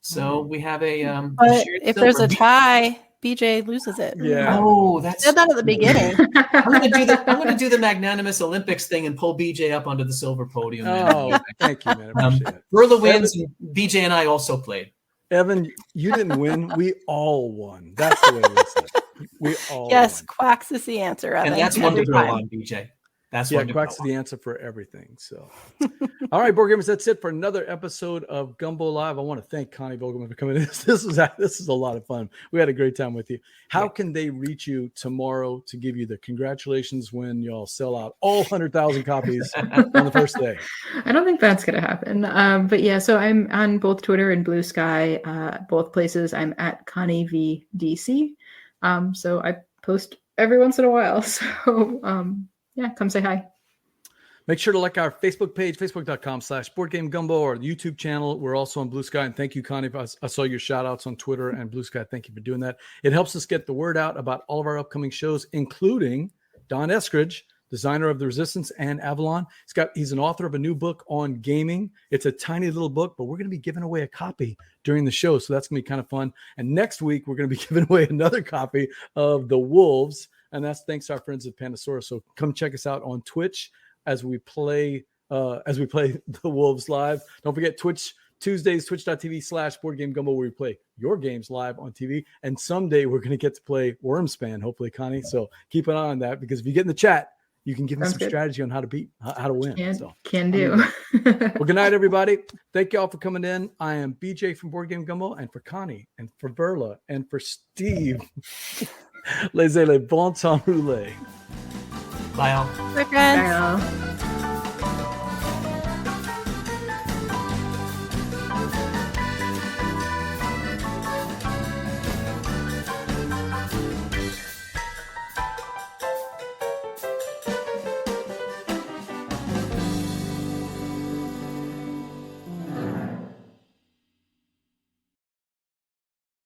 So we have a but if there's a tie, BJ loses it. Yeah. Oh, that's said that at the beginning. I'm gonna do the magnanimous Olympics thing and pull BJ up onto the silver podium. Oh, thank you, man. I appreciate it. Verla wins, and BJ and I also played. Evan, you didn't win. We all won. That's the way it is. We all won. Quacks is the answer. Evan. And that's one to go on, BJ. That's Quacks is the answer for everything. So, all right, board gamers, that's it for another episode of Gumbo Live. I want to thank Connie Vogelmann for coming in. This is a lot of fun. We had a great time with you. How can they reach you tomorrow to give you the congratulations when y'all sell out all 100,000 copies on the first day? I don't think that's going to happen. But yeah, so I'm on both Twitter and Blue Sky, both places. I'm at Connie VDC. So I post every once in a while. So, yeah, come say hi. Make sure to like our Facebook page, facebook.com/BoardGameGumbo, or the YouTube channel. We're also on Blue Sky. And thank you, Connie. I saw your shout outs on Twitter and Blue Sky. Thank you for doing that. It helps us get the word out about all of our upcoming shows, including Don Eskridge, designer of The Resistance and Avalon. He's an author of a new book on gaming. It's a tiny little book, but we're going to be giving away a copy during the show. So that's going to be kind of fun. And next week, we're going to be giving away another copy of The Wolves. And that's thanks to our friends at Pandasaurus. So come check us out on Twitch as we play The Wolves live. Don't forget Twitch Tuesdays, twitch.tv/BoardGameGumbo, where we play your games live on TV. And someday we're going to get to play Wyrmspan, hopefully, Connie. So keep an eye on that, because if you get in the chat, you can give me some strategy on how to win. Can do. Well, good night, everybody. Thank you all for coming in. I am BJ from Board Game Gumbo, and for Connie, and for Verla, and for Steve. Laissez, le bon temps rouler. Bye all. Bye, friends. Bye all.